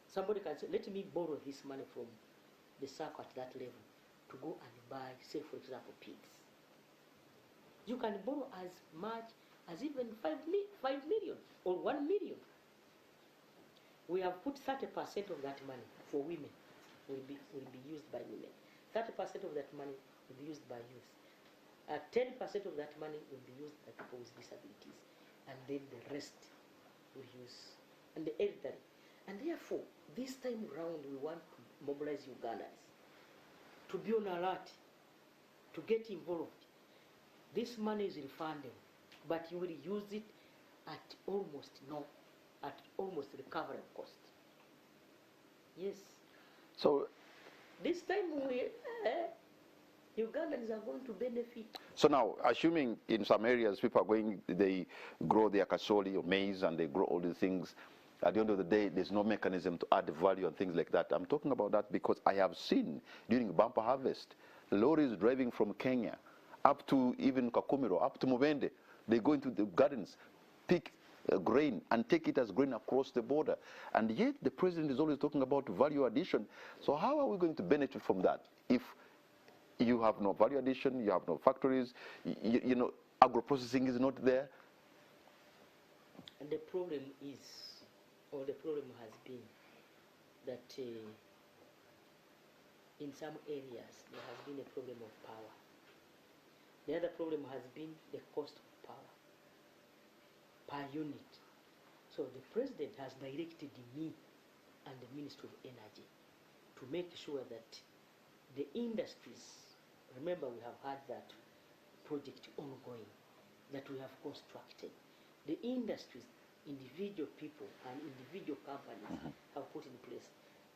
Somebody can say, let me borrow this money from the circle at that level to go and buy, say for example, pigs. You can borrow as much as even 5 million or 1 million. We have put 30% of that money for women, will be used by women. 30% of that money will be used by youth. 10% of that money will be used by people with disabilities. And then the rest we use, and the elderly. And therefore, this time round, we want to mobilize Ugandans to be on alert, to get involved. This money is refundable, but you will use it at almost recoverable cost. Yes. So this time Ugandans are going to benefit. So now, assuming in some areas people are going, they grow their kasoli or maize and they grow all these things, at the end of the day, there's no mechanism to add value and things like that. I'm talking about that because I have seen during bumper harvest, lorries driving from Kenya up to even Kakumiro, up to Mubende. They go into the gardens, pick grain and take it as grain across the border. And yet the president is always talking about value addition. So how are we going to benefit from that if you have no value addition, you have no factories, you know, agro-processing is not there? And the problem is, or the problem has been, that in some areas there has been a problem of power. The other problem has been the cost of power per unit. So the president has directed me and the Ministry of Energy to make sure that the industries, remember we have had that project ongoing that we have constructed. The industries, individual people and individual companies have put in place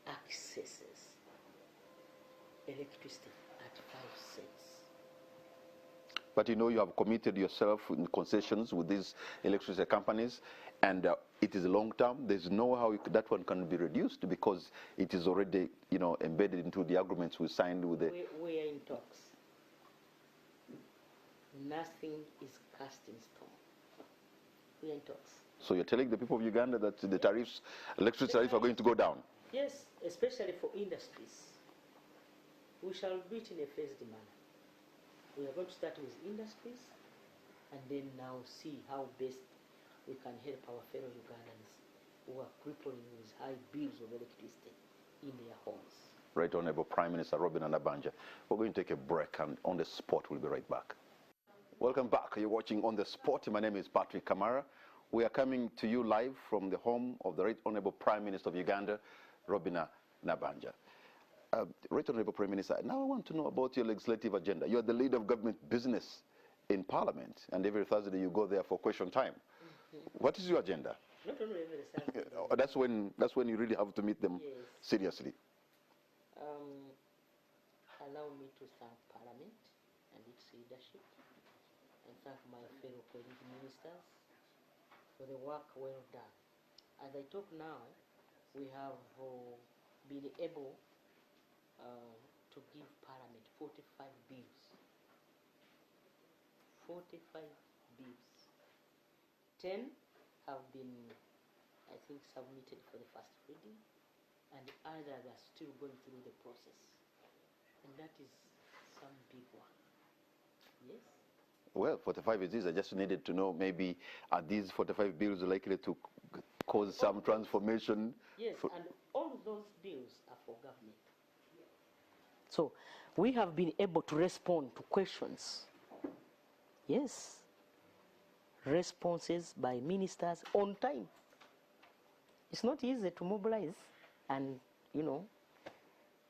accesses electricity at 5 cents. But you know, you have committed yourself in concessions with these electricity companies, and it is long term. There's no how that one can be reduced because it is already, you know, embedded into the agreements we signed with the. We are in talks. Nothing is cast in stone. We are in talks. So you're telling the people of Uganda that the tariffs, electricity tariffs, are going to go down? Yes, especially for industries. We shall do it in a phased manner. We are going to start with industries and then now see how best we can help our fellow Ugandans who are crippling with high bills of electricity in their homes. Right Honorable Prime Minister Robinah Nabbanja. We're going to take a break, and on the spot we'll be right back. Welcome back. You're watching On the Spot. My name is Patrick Kamara. We are coming to you live from the home of the Right Honorable Prime Minister of Uganda, Robinah Nabbanja. Right Honorable Prime Minister, now I want to know about your legislative agenda. You are the leader of government business in Parliament, and every Thursday you go there for question time. What is your agenda? Not only every Thursday. That's when you really have to meet them seriously. Allow me to thank Parliament and its leadership, and thank my fellow colleague ministers for the work well done. As I talk now, we have been able to give Parliament 45 bills. 45 bills. 10 have been, I think, submitted for the first reading, and the others are still going through the process. And that is some big work. Yes? Well, 45 it is. I just needed to know, maybe are these 45 bills likely to cause some transformation? Yes, and all those bills are for government. So we have been able to respond to questions. Yes. Responses by ministers on time. It's not easy to mobilize, and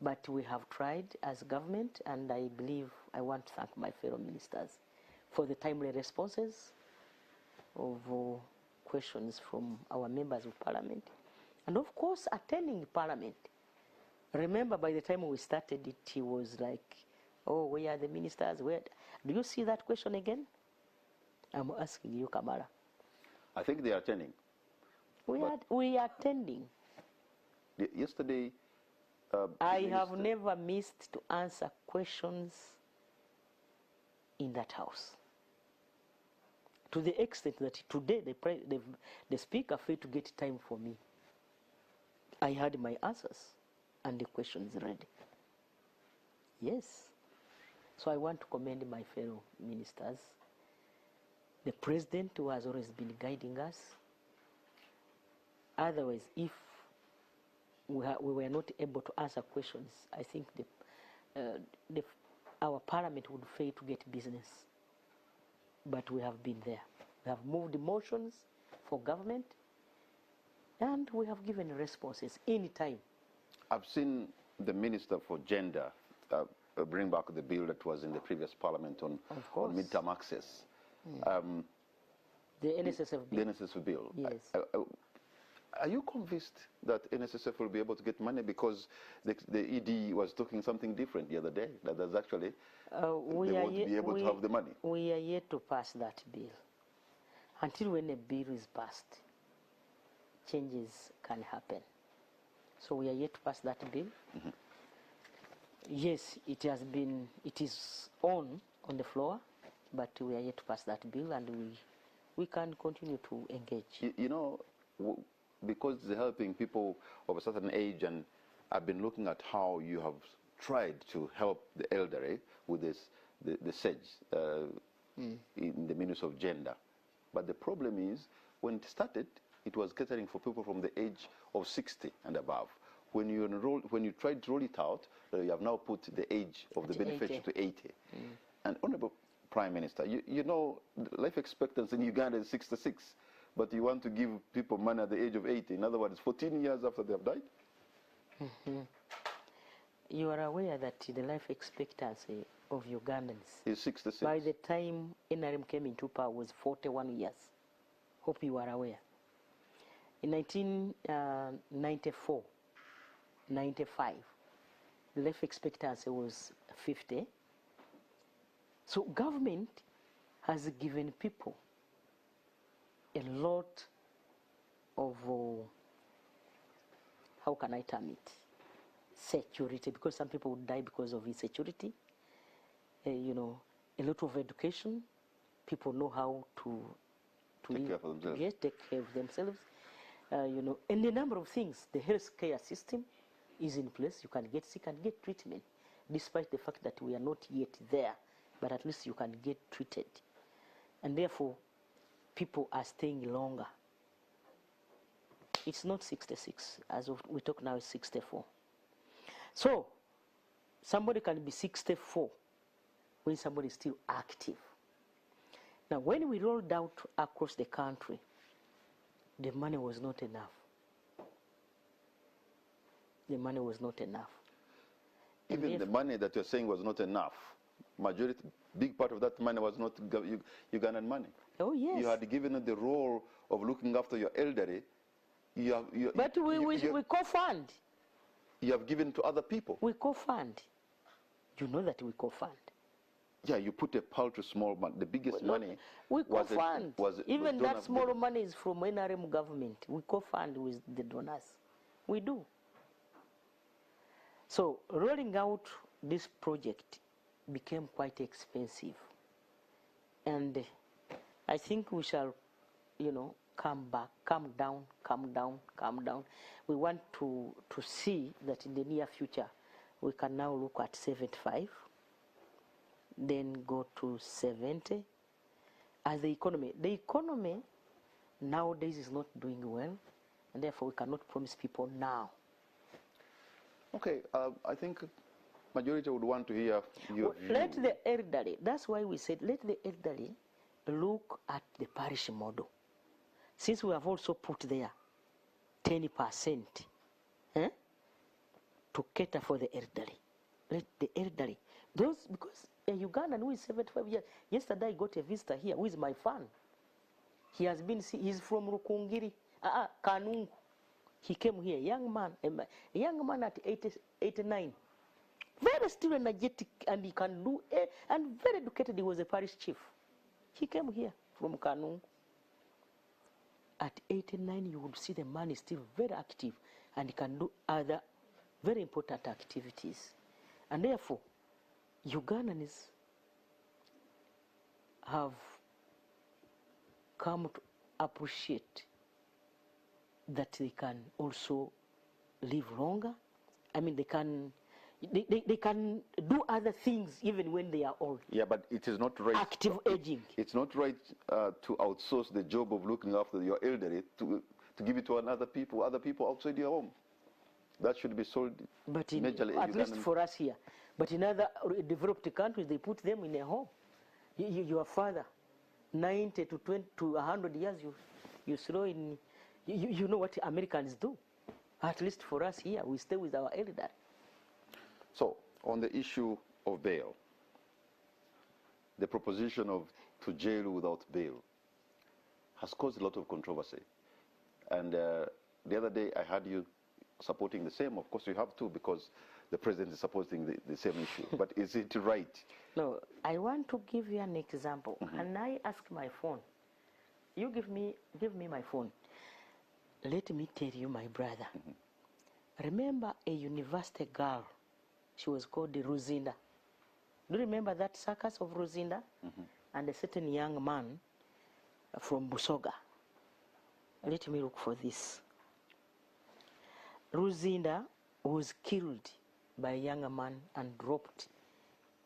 but we have tried as government, and I believe I want to thank my fellow ministers for the timely responses of questions from our members of Parliament, and of course attending Parliament. Remember, by the time we started it was like, oh, where are the ministers? Where? Do you see that question again? I'm asking you, Kamara. I think they are attending. We are attending. Yesterday, I have never missed to answer questions in that house. To the extent that today the speaker failed to get time for me. I had my answers and the questions ready. Yes. So I want to commend my fellow ministers, the president who has always been guiding us. Otherwise, if we were not able to answer questions, I think our parliament would fail to get business. But we have been there. We have moved motions for government, and we have given responses any time. I've seen the Minister for Gender bring back the bill that was in the previous parliament on midterm access. The NSSF bill. The NSSF bill. Yes. Are you convinced that NSSF will be able to get money? Because the ED was talking something different the other day, that there's actually, they won't be able to have the money. We are yet to pass that bill. Until when a bill is passed, changes can happen. So we are yet to pass that bill. Mm-hmm. Yes, it is on the floor, but we are yet to pass that bill, and we can continue to engage. You know, because they're helping people of a certain age, and I've been looking at how you have tried to help the elderly with the SEDGE in the Ministry of Gender. But the problem is, when it started, it was catering for people from the age of 60 and above. When you tried to roll it out, you have now put the age of the beneficiary to 80. And Honorable Prime Minister, you know, life expectancy in Uganda is 66, but you want to give people money at the age of 80. In other words, 14 years after they have died? Mm-hmm. You are aware that the life expectancy of Ugandans is 66. By the time NRM came into power was 41 years. Hope you are aware. In 1994, 95, the life expectancy was 50. So government has given people a lot of, how can I term it, security, because some people would die because of insecurity. You know, a lot of education. People know how to take care of themselves. Yes, take care of themselves. You know, and a number of things. The health care system is in place. You can get sick and get treatment, despite the fact that we are not yet there. But at least you can get treated. And therefore, people are staying longer. It's not 66. As of we talk now, it's 64. So, somebody can be 64 when somebody is still active. Now, when we rolled out across the country, the money was not enough. The money was not enough. Even the money that you're saying was not enough, majority, big part of that money was not Ugandan money. Oh, yes. You had given the role of looking after your elderly. But we co-fund. You have given to other people. We co-fund. You know that we co-fund. Yeah, you put a paltry small money. The biggest money we co-fund. Even that small money is from NRM government. We co-fund with the donors. We do. So rolling out this project became quite expensive. And I think we shall, come back, calm down. We want to see that in the near future, we can now look at 75, then go to 70. As the economy nowadays is not doing well, and therefore we cannot promise people now. Okay, I think majority would want to hear your view. Let the elderly, that's why we said, let the elderly look at the parish model. Since we have also put there 10% to cater for the elderly. Let the elderly, those, because a Ugandan who is 75 years, yesterday I got a visitor here who is my fan. He has been, he's from Rukungiri, Kanungu. He came here, young man at 89. Very still energetic, and he can do, and very educated. He was a parish chief. He came here from Kanungu. At 89, you would see the man is still very active, and he can do other very important activities. And therefore, Ugandans have come to appreciate that they can also live longer. I mean, they can do other things even when they are old. Yeah, but it is not right. Active aging. It's not right to outsource the job of looking after your elderly to give it to other people outside your home. That should be sold. But at least for us here. But in other developed countries, they put them in a home. Your father, 90 to 20 to 100 years, you throw in. You know what Americans do. At least for us here, we stay with our elderly. So, on the issue of bail, the proposition of to jail without bail has caused a lot of controversy. And the other day I had you supporting the same. Of course you have to, because the president is supporting the same issue. But is it right? No, I want to give you an example. And I ask my phone. You give me my phone. Let me tell you, my brother. Remember a university girl. She was called Ruzinda. Do you remember that circus of Ruzinda? And a certain young man from Busangora. Let me look for this. Ruzinda was killed by a young man and dropped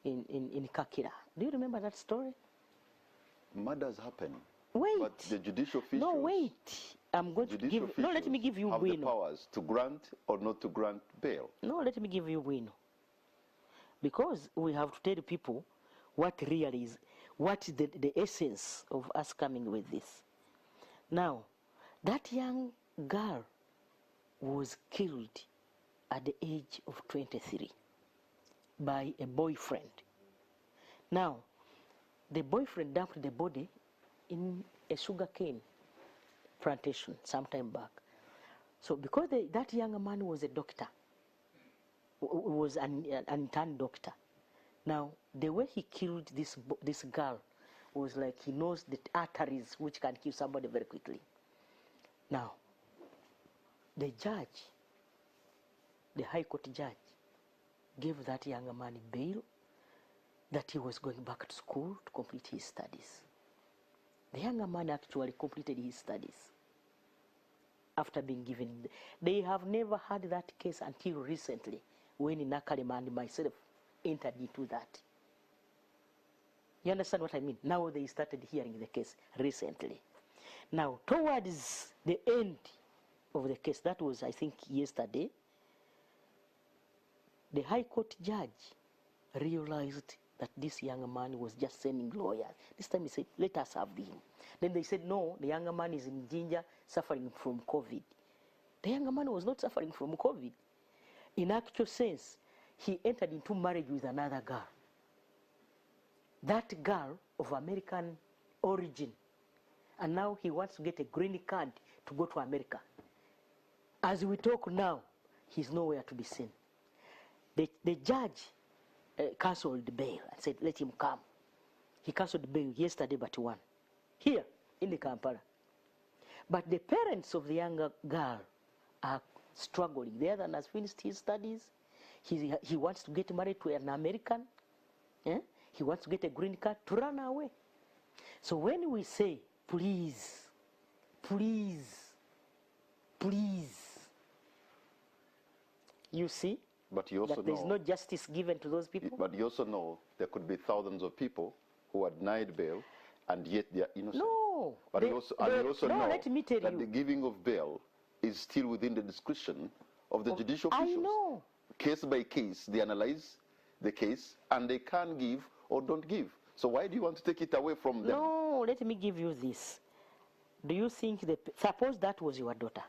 in Kakira. Do you remember that story? Murders happen. Wait. But the judicial officials... No, wait. I'm going to give... No, let me give you have the powers to grant or not to grant bail. No, let me give you Wino. Because we have to tell people what really is, what is the essence of us coming with this. Now, that young girl was killed at the age of 23 by a boyfriend. Now, the boyfriend dumped the body in a sugarcane plantation some time back. So because that young man was a doctor, was an intern doctor. Now, the way he killed this girl was like he knows the arteries which can kill somebody very quickly. Now, the judge, the High Court judge, gave that young man bail that he was going back to school to complete his studies. The young man actually completed his studies after being given. They have never had that case until recently, when Nakalema and myself entered into that. You understand what I mean? Now they started hearing the case recently. Now, towards the end of the case, that was, I think, yesterday, the High Court judge realized that this young man was just sending lawyers. This time he said, let us have him. Then they said, no, the young man is in danger, suffering from COVID. The young man was not suffering from COVID. In actual sense, he entered into marriage with another girl. that girl of American origin, and now he wants to get a green card to go to America. As we talk now, he's nowhere to be seen. The judge cancelled bail and said, let him come. He cancelled bail yesterday but one, here in the Kampala. But the parents of the younger girl are struggling. The other one has finished his studies. He wants to get married to an American. He wants to get a green card to run away. So when we say, please, please, please, you see but you also that there's no justice given to those people? But you also know there could be thousands of people who are denied bail and yet they are innocent. No. But you also know let me tell that you. the giving of bail is still within the discretion of the judicial officials. I know. Case by case, they analyze the case and they can give or don't give. So why do you want to take it away from them? No, let me give you this. Do you think suppose that was your daughter,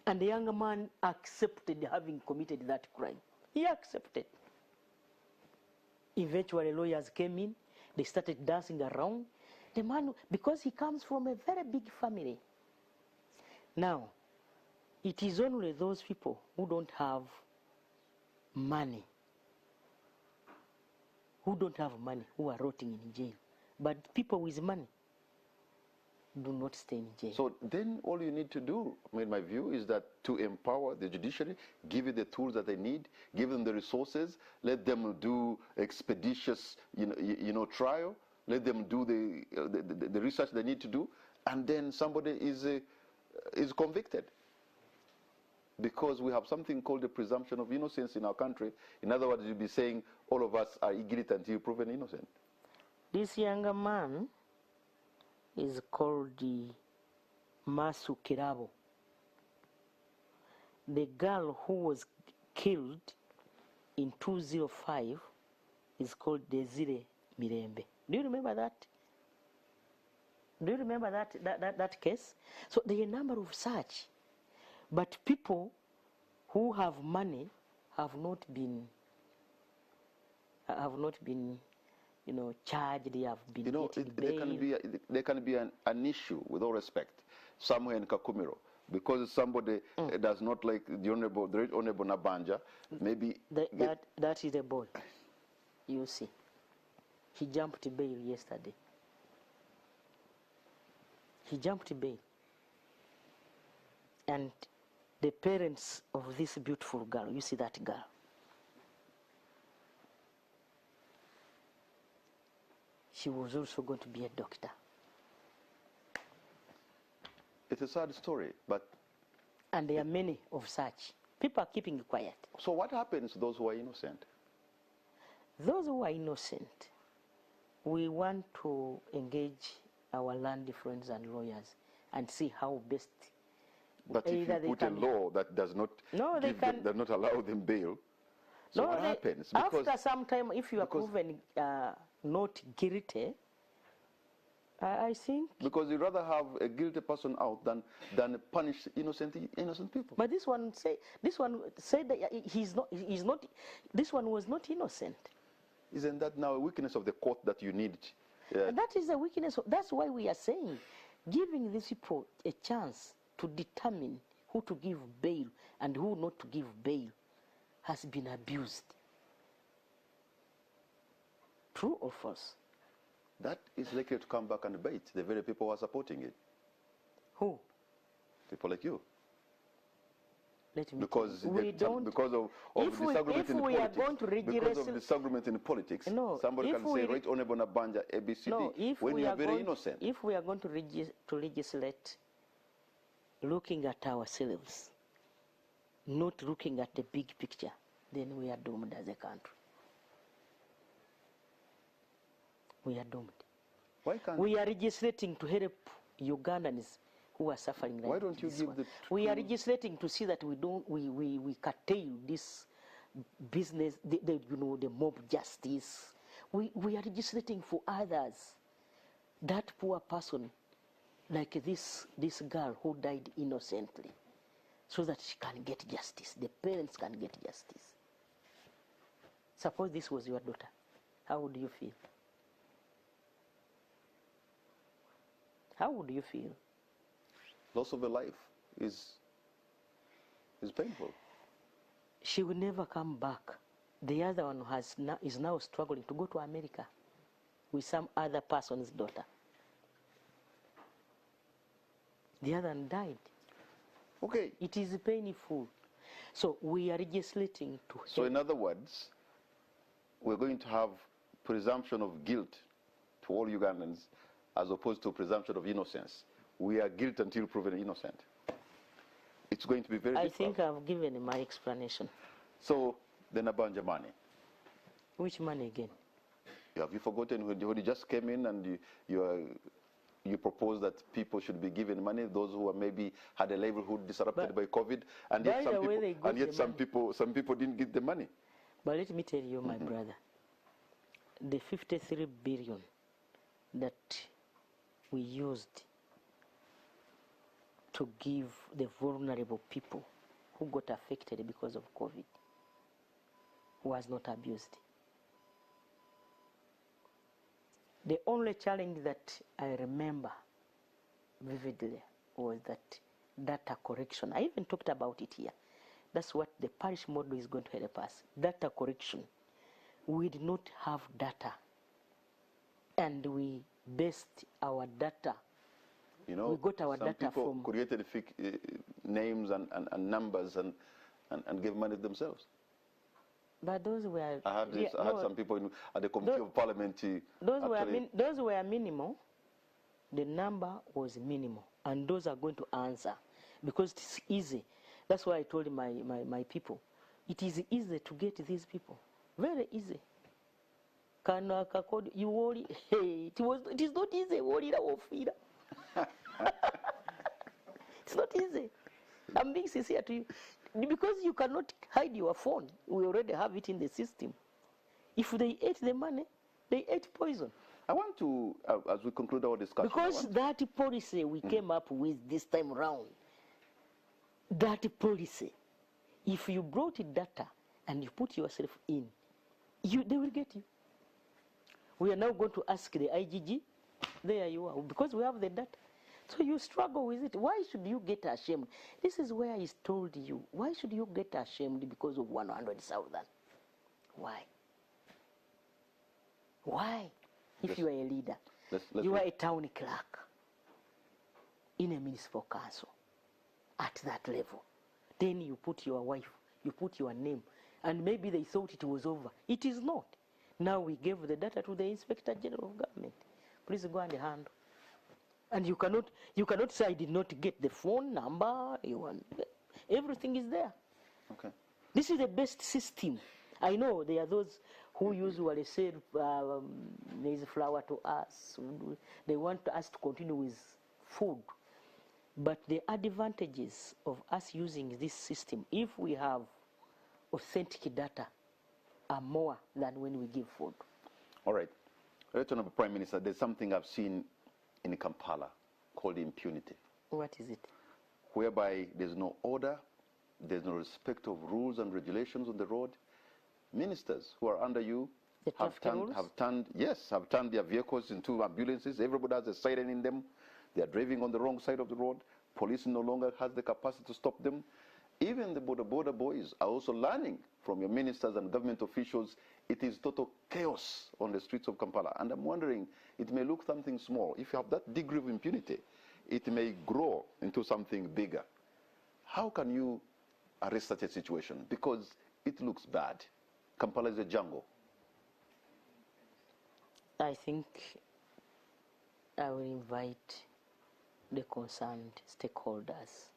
and the young man accepted having committed that crime? He accepted. Eventually lawyers came in, they started dancing around. The man, because he comes from a very big family. Now, it is only those people who don't have money, who are rotting in jail. But people with money do not stay in jail. So then all you need to do, in my view, is that to empower the judiciary, give it the tools that they need, give them the resources, let them do expeditious trial, let them do the research they need to do, and then somebody is convicted. Because we have something called the presumption of innocence in our country. In other words, you'll be saying all of us are guilty until proven innocent. This younger man is called Masu Kirabo. The girl who was killed in 2005 is called Desire Mirembe. Do you remember that? Do you remember that case? So there are a number of such. But people who have money have not been charged. They have been getting bail. There can be an issue, with all respect, somewhere in Kakumiro, because somebody does not like the Right Honorable Nabbanja. Maybe that is the boy. You see, he jumped bail yesterday. He jumped bail, and the parents of this beautiful girl, you see that girl, she was also going to be a doctor. It's a sad story, but... And there are many of such. People are keeping quiet. So what happens to those who are innocent? Those who are innocent, we want to engage our land friends and lawyers and see how best... But if you put a law that does not does not allow them bail, so what happens? Because after some time, if you are proven not guilty, I think... Because you'd rather have a guilty person out than punish innocent people. But this one said that this one was not innocent. Isn't that now a weakness of the court that you need? And that is a weakness. That's why we are saying, giving these people a chance to determine who to give bail and who not to give bail has been abused. True or false? That is likely to come back and bite the very people who are supporting it. Who? People like you. Because of disagreement in politics. Because of disagreement in politics, somebody can say, Right Honorable Nabbanja, ABCD, when you are very innocent. If we are going to legislate looking at ourselves, not looking at the big picture, then we are doomed as a country. We are doomed. Why can't we are legislating to help Ugandans who are suffering. Why don't you give the... We are legislating to see that we curtail this business, the mob justice. We are legislating for others. That poor person, like this girl who died innocently, so that she can get justice. The parents can get justice. Suppose this was your daughter. how would you feel? How would you feel? Loss of a life is painful. She will never come back. The other one is now struggling to go to America with some other person's daughter. The other one died. Okay. It is painful. So we are legislating to help. So in other words, we're going to have presumption of guilt to all Ugandans as opposed to presumption of innocence. We are guilty until proven innocent. It's going to be very difficult. I think I've given my explanation. So the Nabbanja money. Which money again? Have you forgotten when you just came in and you proposed that people should be given money, those who are maybe had a livelihood disrupted by COVID, and yet some people didn't get the money. But let me tell you, my brother, the 53 billion that we used to give the vulnerable people who got affected because of COVID was not abused. The only challenge that I remember vividly was that data correction. I even talked about it here. That's what the parish model is going to help us. Data correction. We did not have data, and we based our data. You know, we got our some data people from created names and numbers and gave money themselves. But those were. I had some people at the Committee of Parliament. Those were minimal. The number was minimal, and those are going to answer because it's easy. That's why I told my people, it is easy to get these people. Very easy. You worry. Hey, it is not easy. Worry or fear. It's not easy. I'm being sincere to you. Because you cannot hide your phone. We already have it in the system. If they ate the money, they ate poison. I want to, as we conclude our discussion. Because that policy we came up with this time round, that policy, if you brought data and you put yourself in, they will get you. We are now going to ask the IGG, there you are, because we have the data. So you struggle with it. Why should you get ashamed? This is where I told you. Why should you get ashamed because of 100,000? Why? Why? If you are a leader, you are a town clerk in a municipal council at that level. Then you put your wife, you put your name, and maybe they thought it was over. It is not. Now we gave the data to the Inspector General of Government. Please go and handle. And you cannot say I did not get the phone number. Everything is there. Okay. This is the best system. I know there are those who usually say there is flour to us. They want us to continue with food. But the advantages of us using this system, if we have authentic data, are more than when we give food. All right. Honorable Prime Minister, there's something I've seen in Kampala called impunity. What is it? Whereby there's no order, there's no respect of rules and regulations on the road. Ministers who are under you have turned their vehicles into ambulances. Everybody has a siren in them. They are driving on the wrong side of the road. Police no longer has the capacity to stop them. Even the border boys are also learning from your ministers and government officials. It is total chaos on the streets of Kampala. And I'm wondering, it may look something small. If you have that degree of impunity, it may grow into something bigger. How can you arrest such a situation? Because it looks bad. Kampala is a jungle. I think I will invite the concerned stakeholders,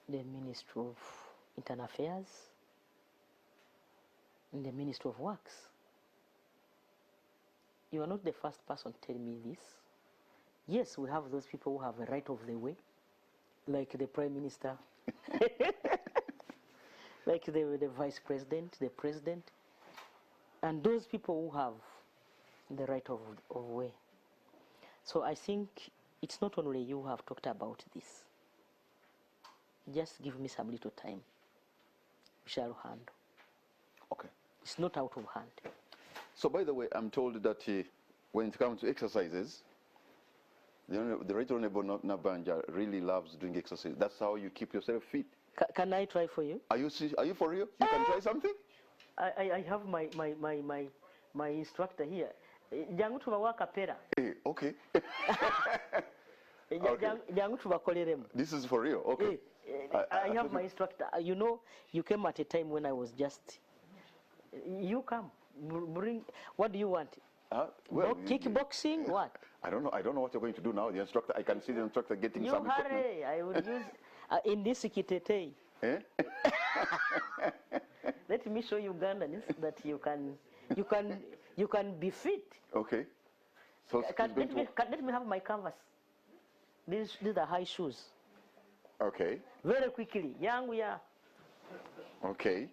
the Ministry of Internal Affairs, and the Ministry of Works. You are not the first person telling me this. Yes, we have those people who have a right of the way, like the Prime Minister, like the Vice President, the President, and those people who have the right of way. So I think it's not only you who have talked about this. Just give me some little time. We shall handle. Okay. It's not out of hand. So, by the way, I'm told that when it comes to exercises, the Right Honorable Nabbanja really loves doing exercise. That's how you keep yourself fit. Can I try for you? Are you for real? You can try something? I have my instructor here. Jangu tubawa kapera. Okay. Jangu tubakoleremu. This is for real. Okay. I have my instructor. You know, you came at a time when I was just. You come. Bring. What do you want? Well, kickboxing? What? I don't know. I don't know what you're going to do now. The instructor. I can see the instructor getting you some. You hurry. I would use in this kitete. Eh? Let me show Ugandans that you can be fit. Okay. So let me have my canvas. These are high shoes. Okay. Very quickly, young we are. Okay.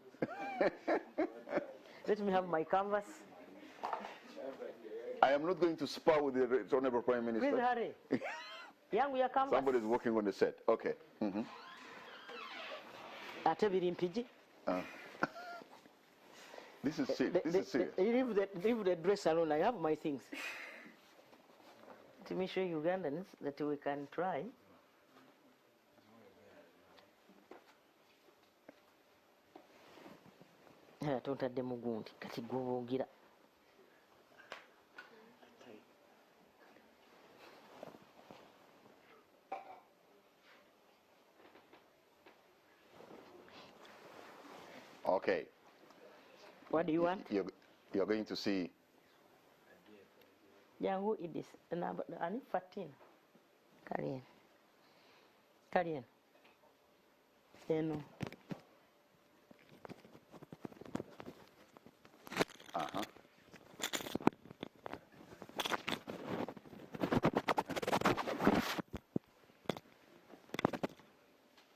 Let me have my canvas. I am not going to spar with the Honorable Prime Minister. Please hurry. Young we are canvas. Somebody is working on the set. Okay. This is serious. Leave the dress alone. I have my things. Let me show Ugandans that we can try. Tontadde mugundi kati gw'obuugira. Okay. What do you want? You're going to see. Jangu Idis. Ani Fatina. Karien. Karien. Eno.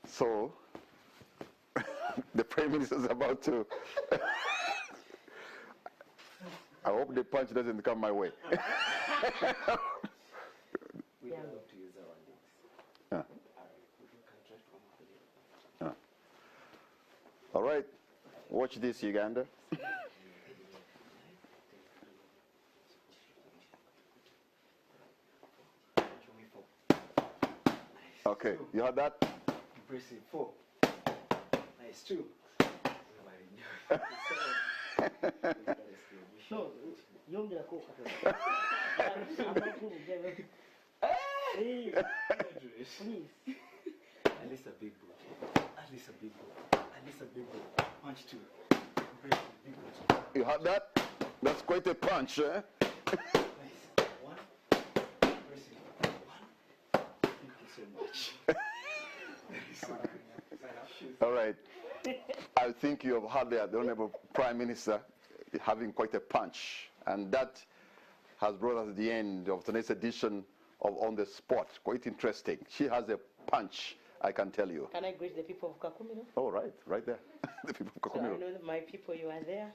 So, the Prime Minister is about to. I hope the punch doesn't come my way. We don't have to use our legs. All right. Watch this, Uganda. Okay, you heard that? Pressing 4. Nice 2. No, yongera ko Please. At least a big boot. At least a big boot. At least a big boot. Punch 2. Big boot. You heard that? That's quite a punch, eh? Nice. 1. Pressing 1. Thank you so much. All right. I think you have heard the Honorable Prime Minister having quite a punch. And that has brought us to the end of today's edition of On the Spot. Quite interesting. She has a punch, I can tell you. Can I greet the people of Kakumiro? Oh, right there. The people of So I Kakumiro. know that my people, you are there.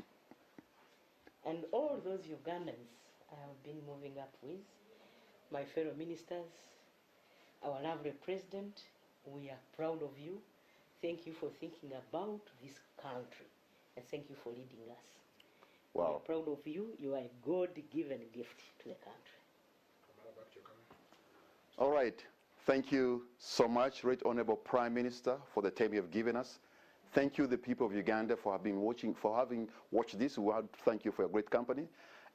And all those Ugandans I have been moving up with, my fellow ministers, our lovely president, we are proud of you. Thank you for thinking about this country. And thank you for leading us. Wow. We are proud of you. You are a God-given gift to the country. All right. Thank you so much, Right Honorable Prime Minister, for the time you have given us. Thank you, the people of Uganda, for having watched this. We want to thank you for your great company.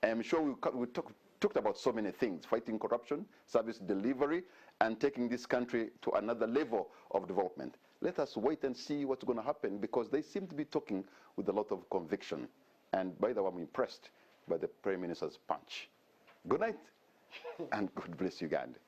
I'm sure we talked about so many things: fighting corruption, service delivery, and taking this country to another level of development. Let us wait and see what's going to happen, because they seem to be talking with a lot of conviction. And by the way, I'm impressed by the Prime Minister's punch. Good night, and God bless Uganda.